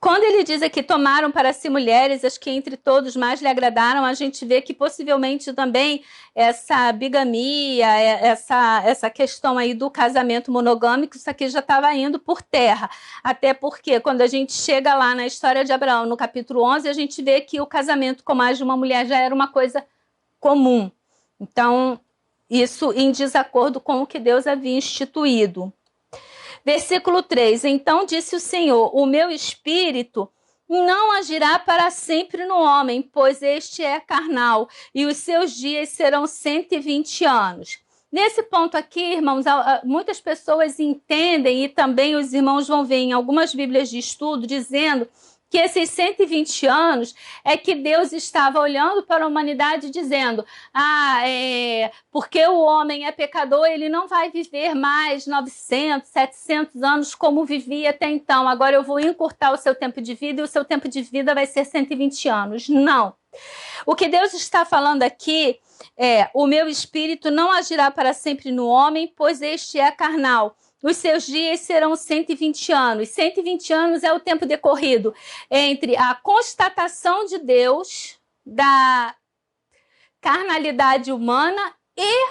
Quando ele diz aqui, tomaram para si mulheres, as que entre todos mais lhe agradaram, a gente vê que possivelmente também essa bigamia, essa questão aí do casamento monogâmico, isso aqui já estava indo por terra. Até porque quando a gente chega lá na história de Abraão, no capítulo 11, a gente vê que o casamento com mais de uma mulher já era uma coisa comum. Então, isso em desacordo com o que Deus havia instituído. Versículo 3, então disse o Senhor, o meu espírito não agirá para sempre no homem, pois este é carnal, e os seus dias serão 120 anos. Nesse ponto aqui, irmãos, muitas pessoas entendem, e também os irmãos vão ver em algumas bíblias de estudo, dizendo que esses 120 anos é que Deus estava olhando para a humanidade dizendo, porque o homem é pecador, ele não vai viver mais 900, 700 anos como vivia até então. Agora eu vou encurtar o seu tempo de vida e o seu tempo de vida vai ser 120 anos. Não. O que Deus está falando aqui é, o meu espírito não agirá para sempre no homem, pois este é carnal. Os seus dias serão 120 anos. 120 anos é o tempo decorrido entre a constatação de Deus da carnalidade humana e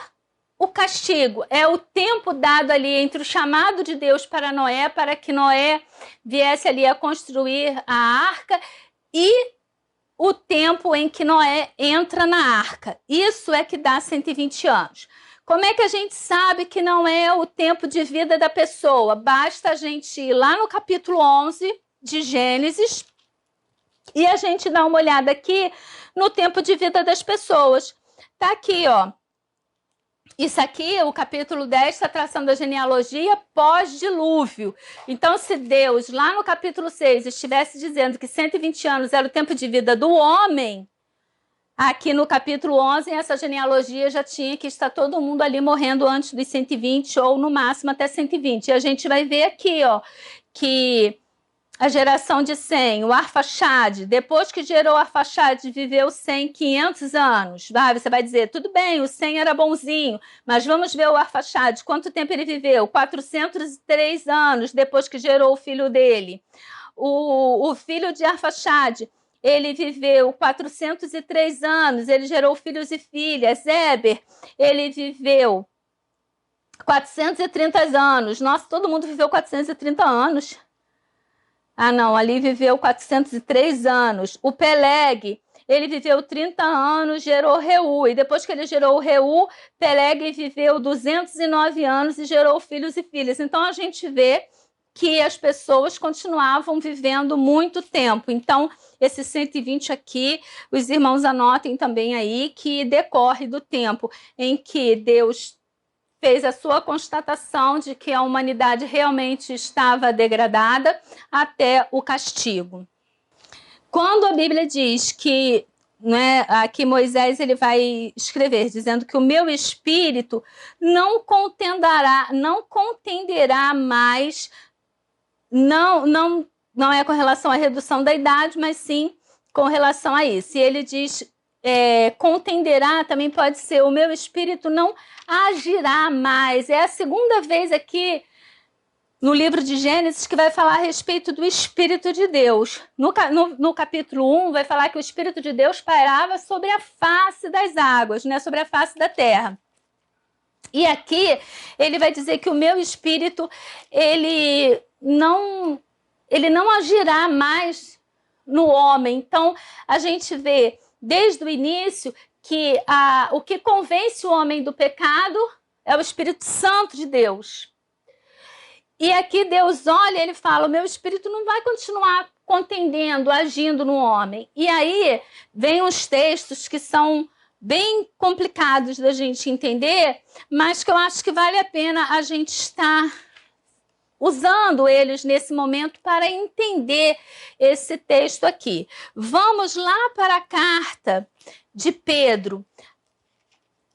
o castigo. É o tempo dado ali entre o chamado de Deus para Noé, para que Noé viesse ali a construir a arca, e o tempo em que Noé entra na arca. Isso é que dá 120 anos. Como é que a gente sabe que não é o tempo de vida da pessoa? Basta a gente ir lá no capítulo 11 de Gênesis e a gente dar uma olhada aqui no tempo de vida das pessoas. Tá aqui, ó. Isso aqui, o capítulo 10, está traçando a genealogia pós-dilúvio. Então, se Deus, lá no capítulo 6, estivesse dizendo que 120 anos era o tempo de vida do homem, aqui no capítulo 11, essa genealogia já tinha que estar todo mundo ali morrendo antes dos 120 ou no máximo até 120. E a gente vai ver aqui, ó, que a geração de Sem, o Arfaxade, depois que gerou o Arfaxade, viveu 100, 500 anos. Você vai dizer, tudo bem, o Sem era bonzinho, mas vamos ver o Arfaxade. Quanto tempo ele viveu? 403 anos depois que gerou o filho dele. O filho de Arfaxade, ele viveu 403 anos, ele gerou filhos e filhas. Éber, ele viveu 430 anos. Nossa, todo mundo viveu 430 anos. Ah, não, ali viveu 403 anos. O Peleg, ele viveu 30 anos, gerou Reu. E depois que ele gerou o Reu, Peleg viveu 209 anos e gerou filhos e filhas. Então, a gente vê que as pessoas continuavam vivendo muito tempo. Então, esse 120 aqui, os irmãos anotem também aí, que decorre do tempo em que Deus fez a sua constatação de que a humanidade realmente estava degradada até o castigo. Quando a Bíblia diz que, né, aqui Moisés ele vai escrever, dizendo que o meu espírito não contenderá mais, não é com relação à redução da idade, mas sim com relação a isso. E ele diz, contenderá, também pode ser, o meu espírito não agirá mais. É a segunda vez aqui no livro de Gênesis que vai falar a respeito do Espírito de Deus. No capítulo 1 vai falar que o Espírito de Deus pairava sobre a face das águas, né, sobre a face da terra. E aqui ele vai dizer que o meu espírito, ele não agirá mais no homem. Então, a gente vê desde o início que o que convence o homem do pecado é o Espírito Santo de Deus. E aqui Deus olha e ele fala, o meu espírito não vai continuar contendendo, agindo no homem. E aí vem uns textos que são bem complicados da gente entender, mas que eu acho que vale a pena a gente estar usando eles nesse momento para entender esse texto aqui. Vamos lá para a carta de Pedro.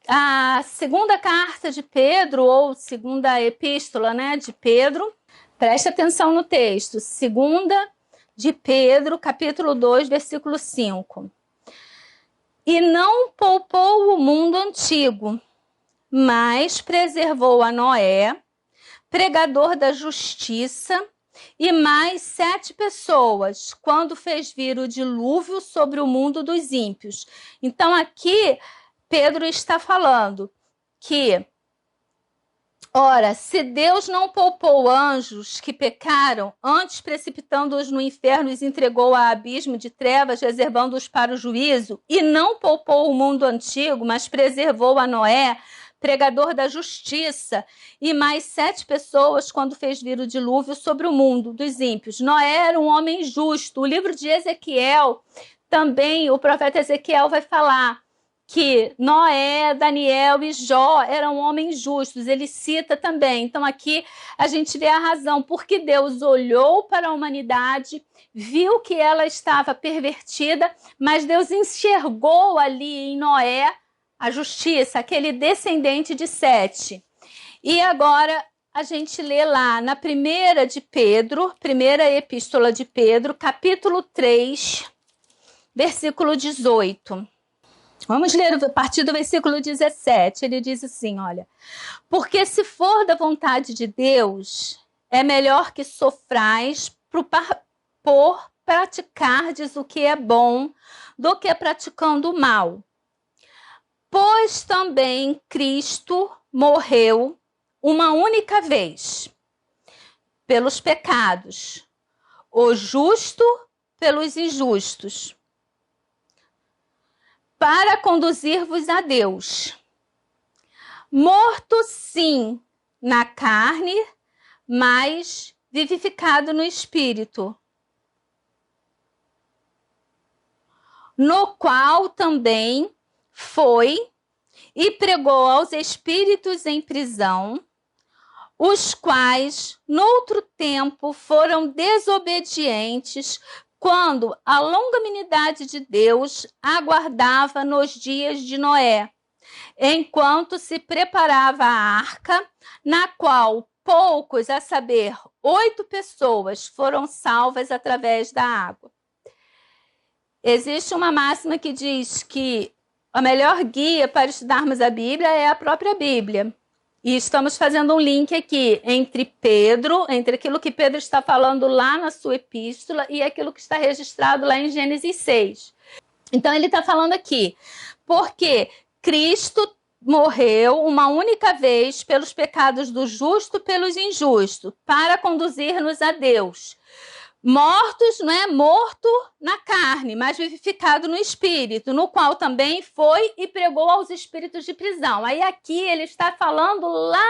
A segunda carta de Pedro, ou segunda epístola, né, de Pedro. Preste atenção no texto. Segunda de Pedro, capítulo 2, versículo 5. E não poupou o mundo antigo, mas preservou a Noé, pregador da justiça, e mais 7 pessoas, quando fez vir o dilúvio sobre o mundo dos ímpios. Então aqui Pedro está falando que, ora, se Deus não poupou anjos que pecaram, antes precipitando-os no inferno, os entregou a abismo de trevas, reservando-os para o juízo, e não poupou o mundo antigo, mas preservou a Noé, pregador da justiça, e mais 7 pessoas quando fez vir o dilúvio sobre o mundo dos ímpios. Noé era um homem justo. O livro de Ezequiel, também o profeta Ezequiel vai falar que Noé, Daniel e Jó eram homens justos. Ele cita também. Então aqui a gente vê a razão porque Deus olhou para a humanidade, viu que ela estava pervertida, mas Deus enxergou ali em Noé a justiça, aquele descendente de Sete. E agora a gente lê lá na primeira de Pedro, primeira epístola de Pedro, capítulo 3, versículo 18. Vamos ler a partir do versículo 17. Ele diz assim, olha: porque se for da vontade de Deus, é melhor que sofrais por praticardes o que é bom do que praticando o mal. Pois também Cristo morreu uma única vez pelos pecados, o justo pelos injustos, para conduzir-vos a Deus. Morto, sim, na carne, mas vivificado no espírito, no qual também foi e pregou aos espíritos em prisão, os quais, noutro tempo, foram desobedientes, quando a longanimidade de Deus aguardava nos dias de Noé, enquanto se preparava a arca, na qual poucos, a saber, 8 pessoas, foram salvas através da água. Existe uma máxima que diz que a melhor guia para estudarmos a Bíblia é a própria Bíblia. E estamos fazendo um link aqui entre aquilo que Pedro está falando lá na sua epístola e aquilo que está registrado lá em Gênesis 6. Então ele está falando aqui, porque Cristo morreu uma única vez pelos pecados do justo pelos injustos, para conduzir-nos a Deus. Mortos, não é? Morto na carne, mas vivificado no espírito, no qual também foi e pregou aos espíritos de prisão. Aí aqui ele está falando lá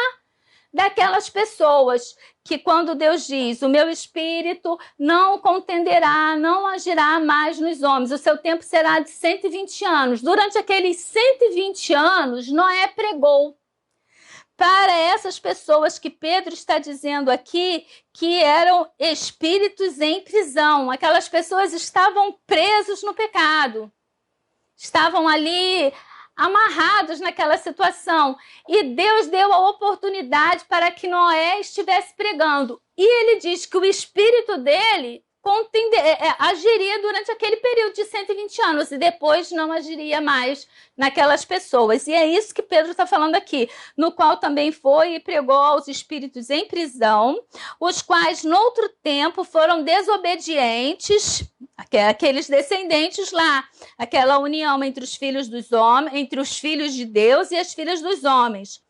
daquelas pessoas que quando Deus diz, o meu espírito não contenderá, não agirá mais nos homens, o seu tempo será de 120 anos. Durante aqueles 120 anos, Noé pregou para essas pessoas que Pedro está dizendo aqui que eram espíritos em prisão. Aquelas pessoas estavam presos no pecado, estavam ali amarrados naquela situação. E Deus deu a oportunidade para que Noé estivesse pregando. E ele diz que o espírito dele agiria durante aquele período de 120 anos e depois não agiria mais naquelas pessoas. E é isso que Pedro está falando aqui, no qual também foi e pregou aos espíritos em prisão, os quais noutro tempo foram desobedientes, aqueles descendentes lá, aquela união entre os filhos dos homens, entre os filhos de Deus e as filhas dos homens.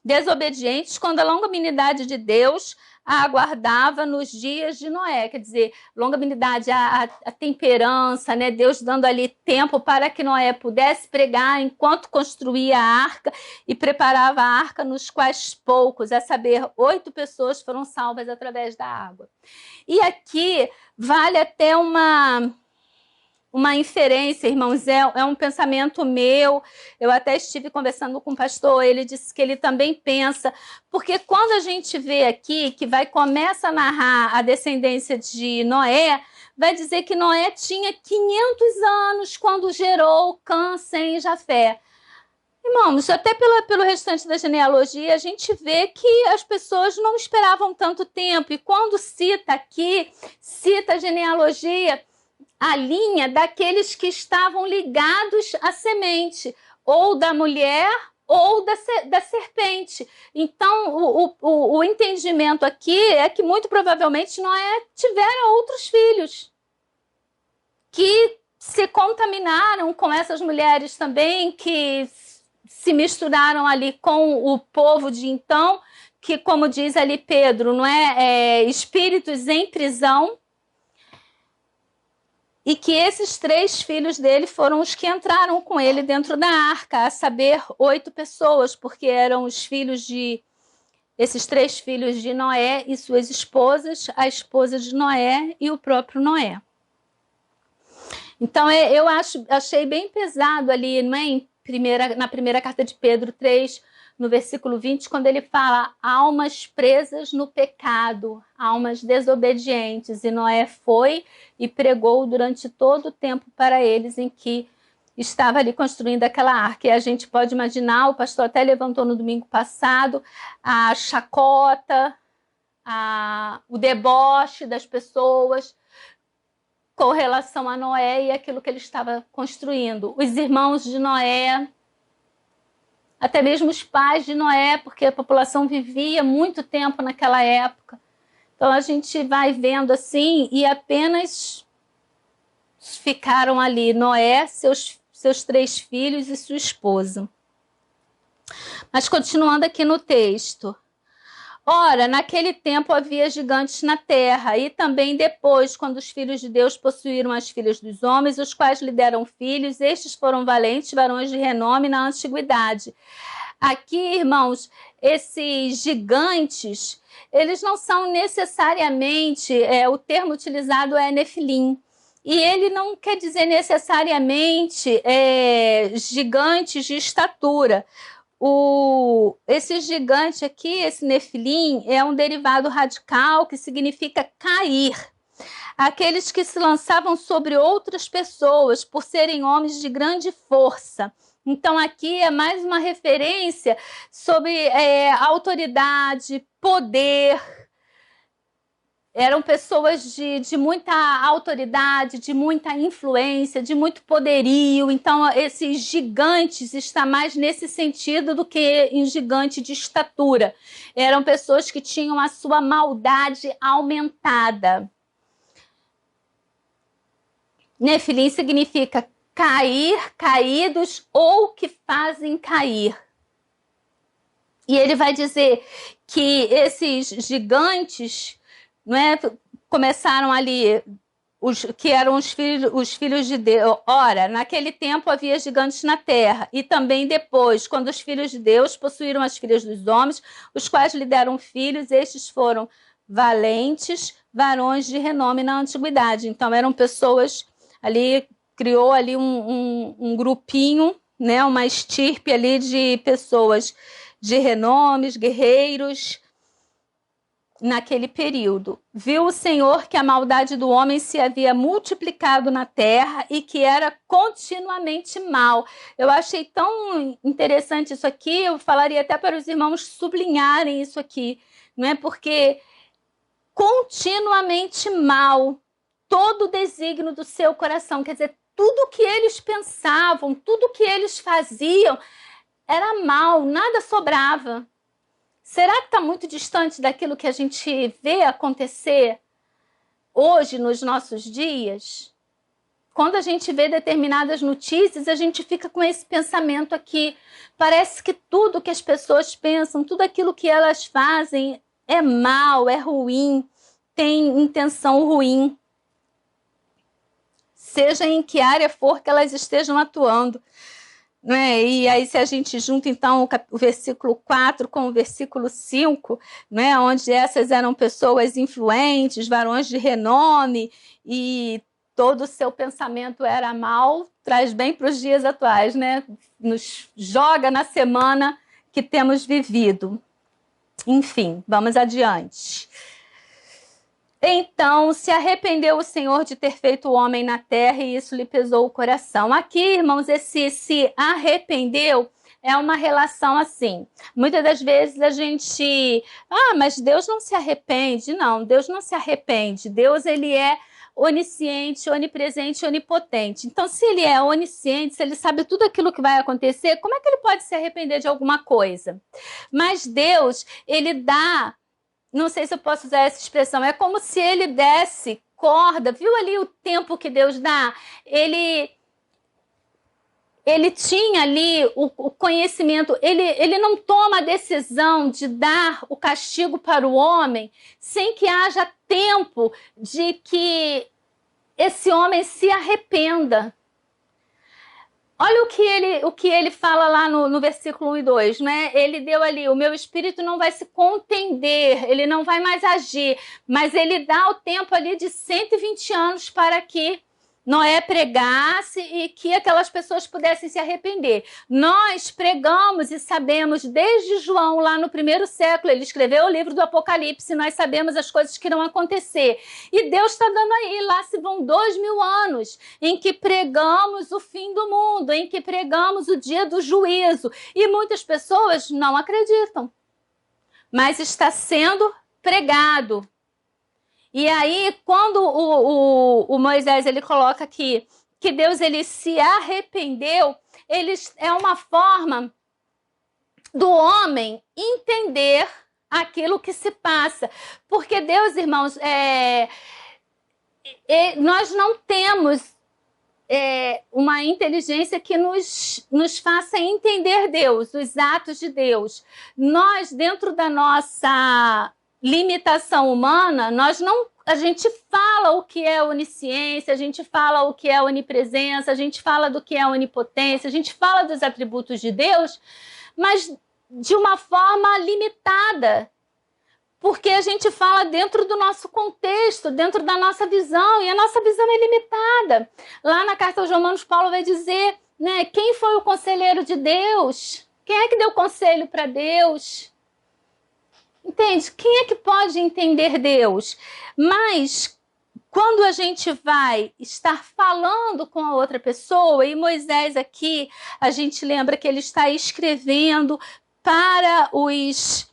desobedientes quando a longanimidade de Deus a aguardava nos dias de Noé. Quer dizer, longanimidade, a temperança, né? Deus dando ali tempo para que Noé pudesse pregar enquanto construía a arca e preparava a arca, nos quais poucos, a saber, 8 pessoas foram salvas através da água. E aqui vale até uma inferência, irmãos, é um pensamento meu. Eu até estive conversando com o pastor, ele disse que ele também pensa, porque quando a gente vê aqui que começa a narrar a descendência de Noé, vai dizer que Noé tinha 500 anos quando gerou Cã, Sem e Jafé. Irmãos, até pelo restante da genealogia, a gente vê que as pessoas não esperavam tanto tempo, e quando cita aqui, cita a genealogia, a linha daqueles que estavam ligados à semente, ou da mulher ou da serpente. Então, o entendimento aqui é que muito provavelmente Noé tivera outros filhos que se contaminaram com essas mulheres também, que se misturaram ali com o povo de então, que, como diz ali Pedro, não é espíritos em prisão, e que esses 3 filhos dele foram os que entraram com ele dentro da arca, a saber, 8 pessoas, porque eram esses 3 filhos de Noé e suas esposas, a esposa de Noé e o próprio Noé. Então, eu achei bem pesado ali, não é? Na primeira carta de Pedro 3, no versículo 20, quando ele fala almas presas no pecado, almas desobedientes, e Noé foi e pregou durante todo o tempo para eles em que estava ali construindo aquela arca. E a gente pode imaginar, o pastor até levantou no domingo passado, a chacota, o deboche das pessoas com relação a Noé e aquilo que ele estava construindo. Os irmãos de Noé, até mesmo os pais de Noé, porque a população vivia muito tempo naquela época. Então a gente vai vendo assim, e apenas ficaram ali Noé, seus 3 filhos e sua esposa. Mas continuando aqui no texto. Ora, naquele tempo havia gigantes na terra, e também depois, quando os filhos de Deus possuíram as filhas dos homens, os quais lhe deram filhos, estes foram valentes, varões de renome na antiguidade. Aqui, irmãos, esses gigantes, eles não são necessariamente, o termo utilizado é nefilim, e ele não quer dizer necessariamente gigantes de estatura. Esse gigante aqui, esse nefilim, é um derivado radical que significa cair. Aqueles que se lançavam sobre outras pessoas por serem homens de grande força. Então aqui é mais uma referência sobre autoridade, poder. Eram pessoas de muita autoridade, de muita influência, de muito poderio. Então, esses gigantes está mais nesse sentido do que em gigante de estatura. Eram pessoas que tinham a sua maldade aumentada. Nefilim significa cair, caídos ou que fazem cair. E ele vai dizer que esses gigantes, não é, começaram ali, que eram os filhos de Deus. Ora, naquele tempo havia gigantes na terra, e também depois, quando os filhos de Deus possuíram as filhas dos homens, os quais lhe deram filhos, estes foram valentes, varões de renome na antiguidade. Então eram pessoas ali, criou ali um grupinho, né, uma estirpe ali de pessoas de renomes, guerreiros, naquele período. Viu o Senhor que a maldade do homem se havia multiplicado na terra e que era continuamente mal. Eu achei tão interessante isso aqui, eu falaria até para os irmãos sublinharem isso aqui, não é? Porque continuamente mal, todo o desígnio do seu coração, quer dizer, tudo que eles pensavam, tudo que eles faziam era mal, nada sobrava. Será que está muito distante daquilo que a gente vê acontecer hoje, nos nossos dias? quando a gente vê determinadas notícias, a gente fica com esse pensamento aqui. Parece que tudo que as pessoas pensam, tudo aquilo que elas fazem é mal, é ruim, tem intenção ruim. Seja em que área for que elas estejam atuando. Né? E aí, se a gente junta, então, o versículo 4 com o versículo 5, né? Onde essas eram pessoas influentes, varões de renome, e todo o seu pensamento era mal, traz bem para os dias atuais, né? Nos joga na semana que temos vivido. Enfim, vamos adiante. Então, se arrependeu o Senhor de ter feito o homem na terra e isso lhe pesou o coração. Aqui, irmãos, esse se arrependeu é uma relação assim. Muitas das vezes a gente... mas Deus não se arrepende. Não, Deus não se arrepende. Deus, ele é onisciente, onipresente, onipotente. Então, se ele é onisciente, se ele sabe tudo aquilo que vai acontecer, como é que ele pode se arrepender de alguma coisa? Mas Deus, ele dá, não sei se eu posso usar essa expressão, é como se ele desse corda, viu ali o tempo que Deus dá? Ele tinha ali o conhecimento, ele não toma a decisão de dar o castigo para o homem sem que haja tempo de que esse homem se arrependa. Olha o que ele fala lá no versículo 1 e 2, né? Ele deu ali, o meu espírito não vai se contender, ele não vai mais agir, mas ele dá o tempo ali de 120 anos para que Noé pregasse e que aquelas pessoas pudessem se arrepender. Nós pregamos e sabemos desde João, lá no 1º século, ele escreveu o livro do Apocalipse, nós sabemos as coisas que irão acontecer. E Deus está dando aí, lá se vão 2000 anos, em que pregamos o fim do mundo, em que pregamos o dia do juízo. E muitas pessoas não acreditam, mas está sendo pregado. E aí, quando o Moisés ele coloca aqui que Deus ele se arrependeu, é uma forma do homem entender aquilo que se passa. Porque Deus, irmãos, nós não temos uma inteligência que nos faça entender Deus, os atos de Deus. Nós, dentro da nossa limitação humana, a gente fala o que é onisciência, a gente fala o que é onipresença, a gente fala do que é onipotência, a gente fala dos atributos de Deus, mas de uma forma limitada, porque a gente fala dentro do nosso contexto, dentro da nossa visão, e a nossa visão é limitada. Lá na carta aos Romanos, Paulo vai dizer, né, quem foi o conselheiro de Deus? Quem é que deu conselho para Deus? Entende? Quem é que pode entender Deus? Mas quando a gente vai estar falando com a outra pessoa, e Moisés aqui, a gente lembra que ele está escrevendo para os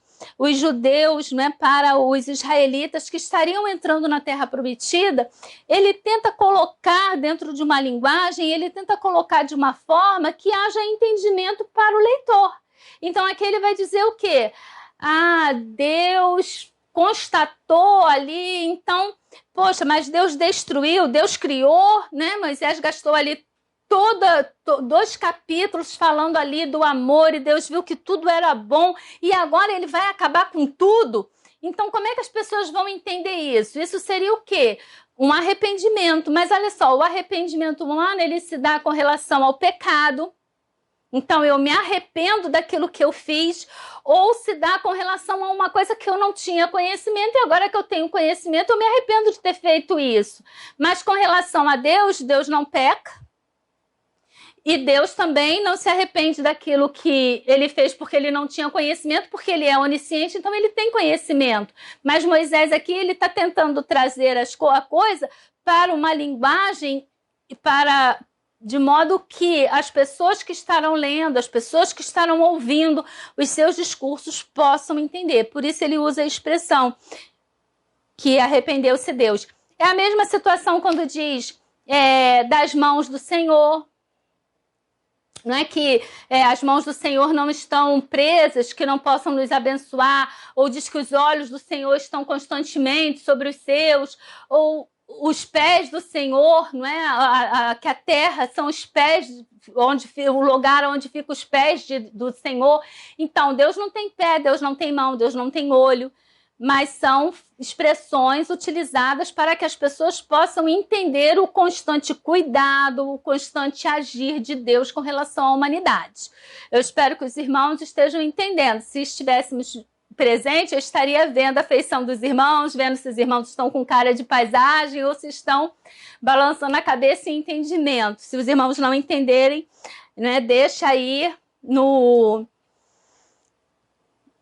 judeus, né, para os israelitas que estariam entrando na Terra Prometida, ele tenta colocar dentro de uma linguagem, ele tenta colocar de uma forma que haja entendimento para o leitor. Então aqui ele vai dizer o quê? Deus constatou ali, então, poxa, mas Deus destruiu, Deus criou, né? Moisés gastou ali 2 capítulos falando ali do amor, e Deus viu que tudo era bom, e agora ele vai acabar com tudo. Então, como é que as pessoas vão entender isso? Isso seria o quê? Um arrependimento. Mas olha só, o arrependimento humano, ele se dá com relação ao pecado. Então, eu me arrependo daquilo que eu fiz, ou se dá com relação a uma coisa que eu não tinha conhecimento, e agora que eu tenho conhecimento, eu me arrependo de ter feito isso. Mas com relação a Deus, Deus não peca, e Deus também não se arrepende daquilo que ele fez porque ele não tinha conhecimento, porque ele é onisciente, então ele tem conhecimento. Mas Moisés aqui, ele está tentando trazer a coisa para uma linguagem, de modo que as pessoas que estarão lendo, as pessoas que estarão ouvindo os seus discursos possam entender. Por isso ele usa a expressão que arrependeu-se Deus. É a mesma situação quando diz das mãos do Senhor. Não é que as mãos do Senhor não estão presas, que não possam nos abençoar, ou diz que os olhos do Senhor estão constantemente sobre os seus, ou os pés do Senhor, não é? Que a terra são os pés, o lugar onde ficam os pés do Senhor. Então, Deus não tem pé, Deus não tem mão, Deus não tem olho, mas são expressões utilizadas para que as pessoas possam entender o constante cuidado, o constante agir de Deus com relação à humanidade. Eu espero que os irmãos estejam entendendo. Se estivéssemos presentes, eu estaria vendo a feição dos irmãos, vendo se os irmãos estão com cara de paisagem ou se estão balançando a cabeça em entendimento. Se os irmãos não entenderem, né, deixa aí no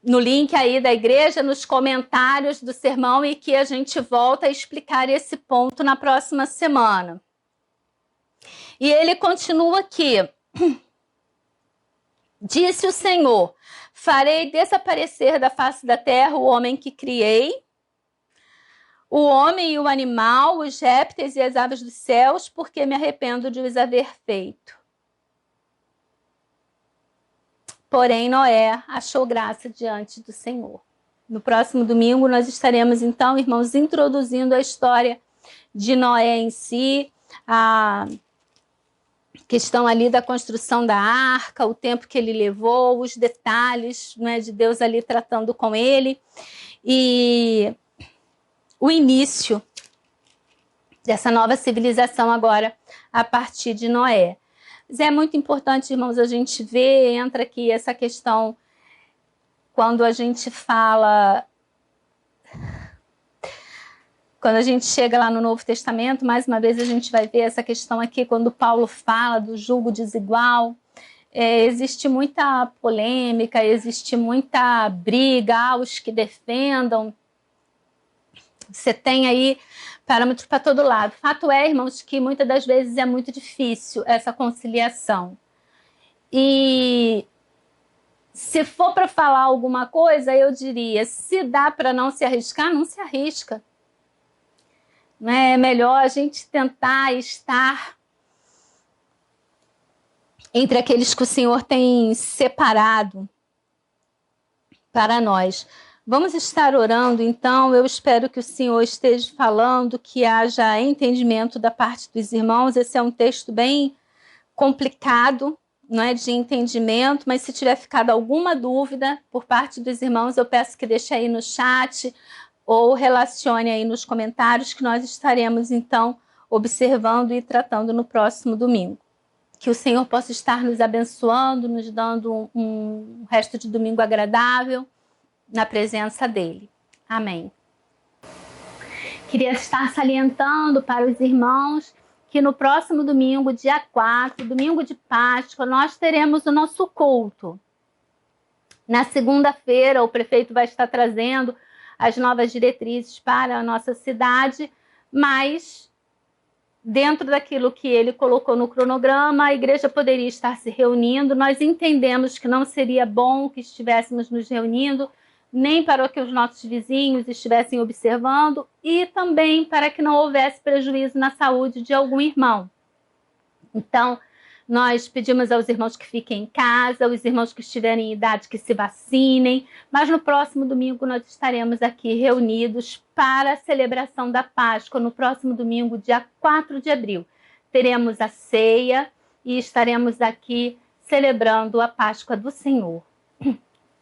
link aí da igreja, nos comentários do sermão, e que a gente volta a explicar esse ponto na próxima semana. E ele continua aqui. Disse o Senhor: farei desaparecer da face da terra o homem que criei, o homem e o animal, os répteis e as aves dos céus, porque me arrependo de os haver feito. Porém, Noé achou graça diante do Senhor. No próximo domingo, nós estaremos, então, irmãos, introduzindo a história de Noé em si, a questão ali da construção da arca, o tempo que ele levou, os detalhes, né, de Deus ali tratando com ele, e o início dessa nova civilização agora a partir de Noé. Mas é muito importante, irmãos, a gente ver, entra aqui essa questão, quando a gente fala, quando a gente chega lá no Novo Testamento, mais uma vez a gente vai ver essa questão aqui, quando Paulo fala do jugo desigual, existe muita polêmica, existe muita briga, aos que defendam, você tem aí parâmetros para todo lado. Fato é, irmãos, que muitas das vezes é muito difícil essa conciliação. E se for para falar alguma coisa, eu diria, se dá para não se arriscar, não se arrisca. É melhor a gente tentar estar entre aqueles que o Senhor tem separado para nós. Vamos estar orando, então. Eu espero que o Senhor esteja falando, que haja entendimento da parte dos irmãos. Esse é um texto bem complicado, não é, de entendimento, mas se tiver ficado alguma dúvida por parte dos irmãos, eu peço que deixe aí no chat ou relacione aí nos comentários, que nós estaremos, então, observando e tratando no próximo domingo. Que o Senhor possa estar nos abençoando, nos dando um resto de domingo agradável, na presença dele. Amém. Queria estar salientando para os irmãos que no próximo domingo, dia 4, domingo de Páscoa, nós teremos o nosso culto. Na segunda-feira, o prefeito vai estar trazendo as novas diretrizes para a nossa cidade, mas dentro daquilo que ele colocou no cronograma, a igreja poderia estar se reunindo. Nós entendemos que não seria bom que estivéssemos nos reunindo, nem para que os nossos vizinhos estivessem observando, e também para que não houvesse prejuízo na saúde de algum irmão. Então, nós pedimos aos irmãos que fiquem em casa, os irmãos que estiverem em idade que se vacinem, mas no próximo domingo nós estaremos aqui reunidos para a celebração da Páscoa. No próximo domingo, dia 4 de abril, teremos a ceia e estaremos aqui celebrando a Páscoa do Senhor.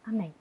Amém.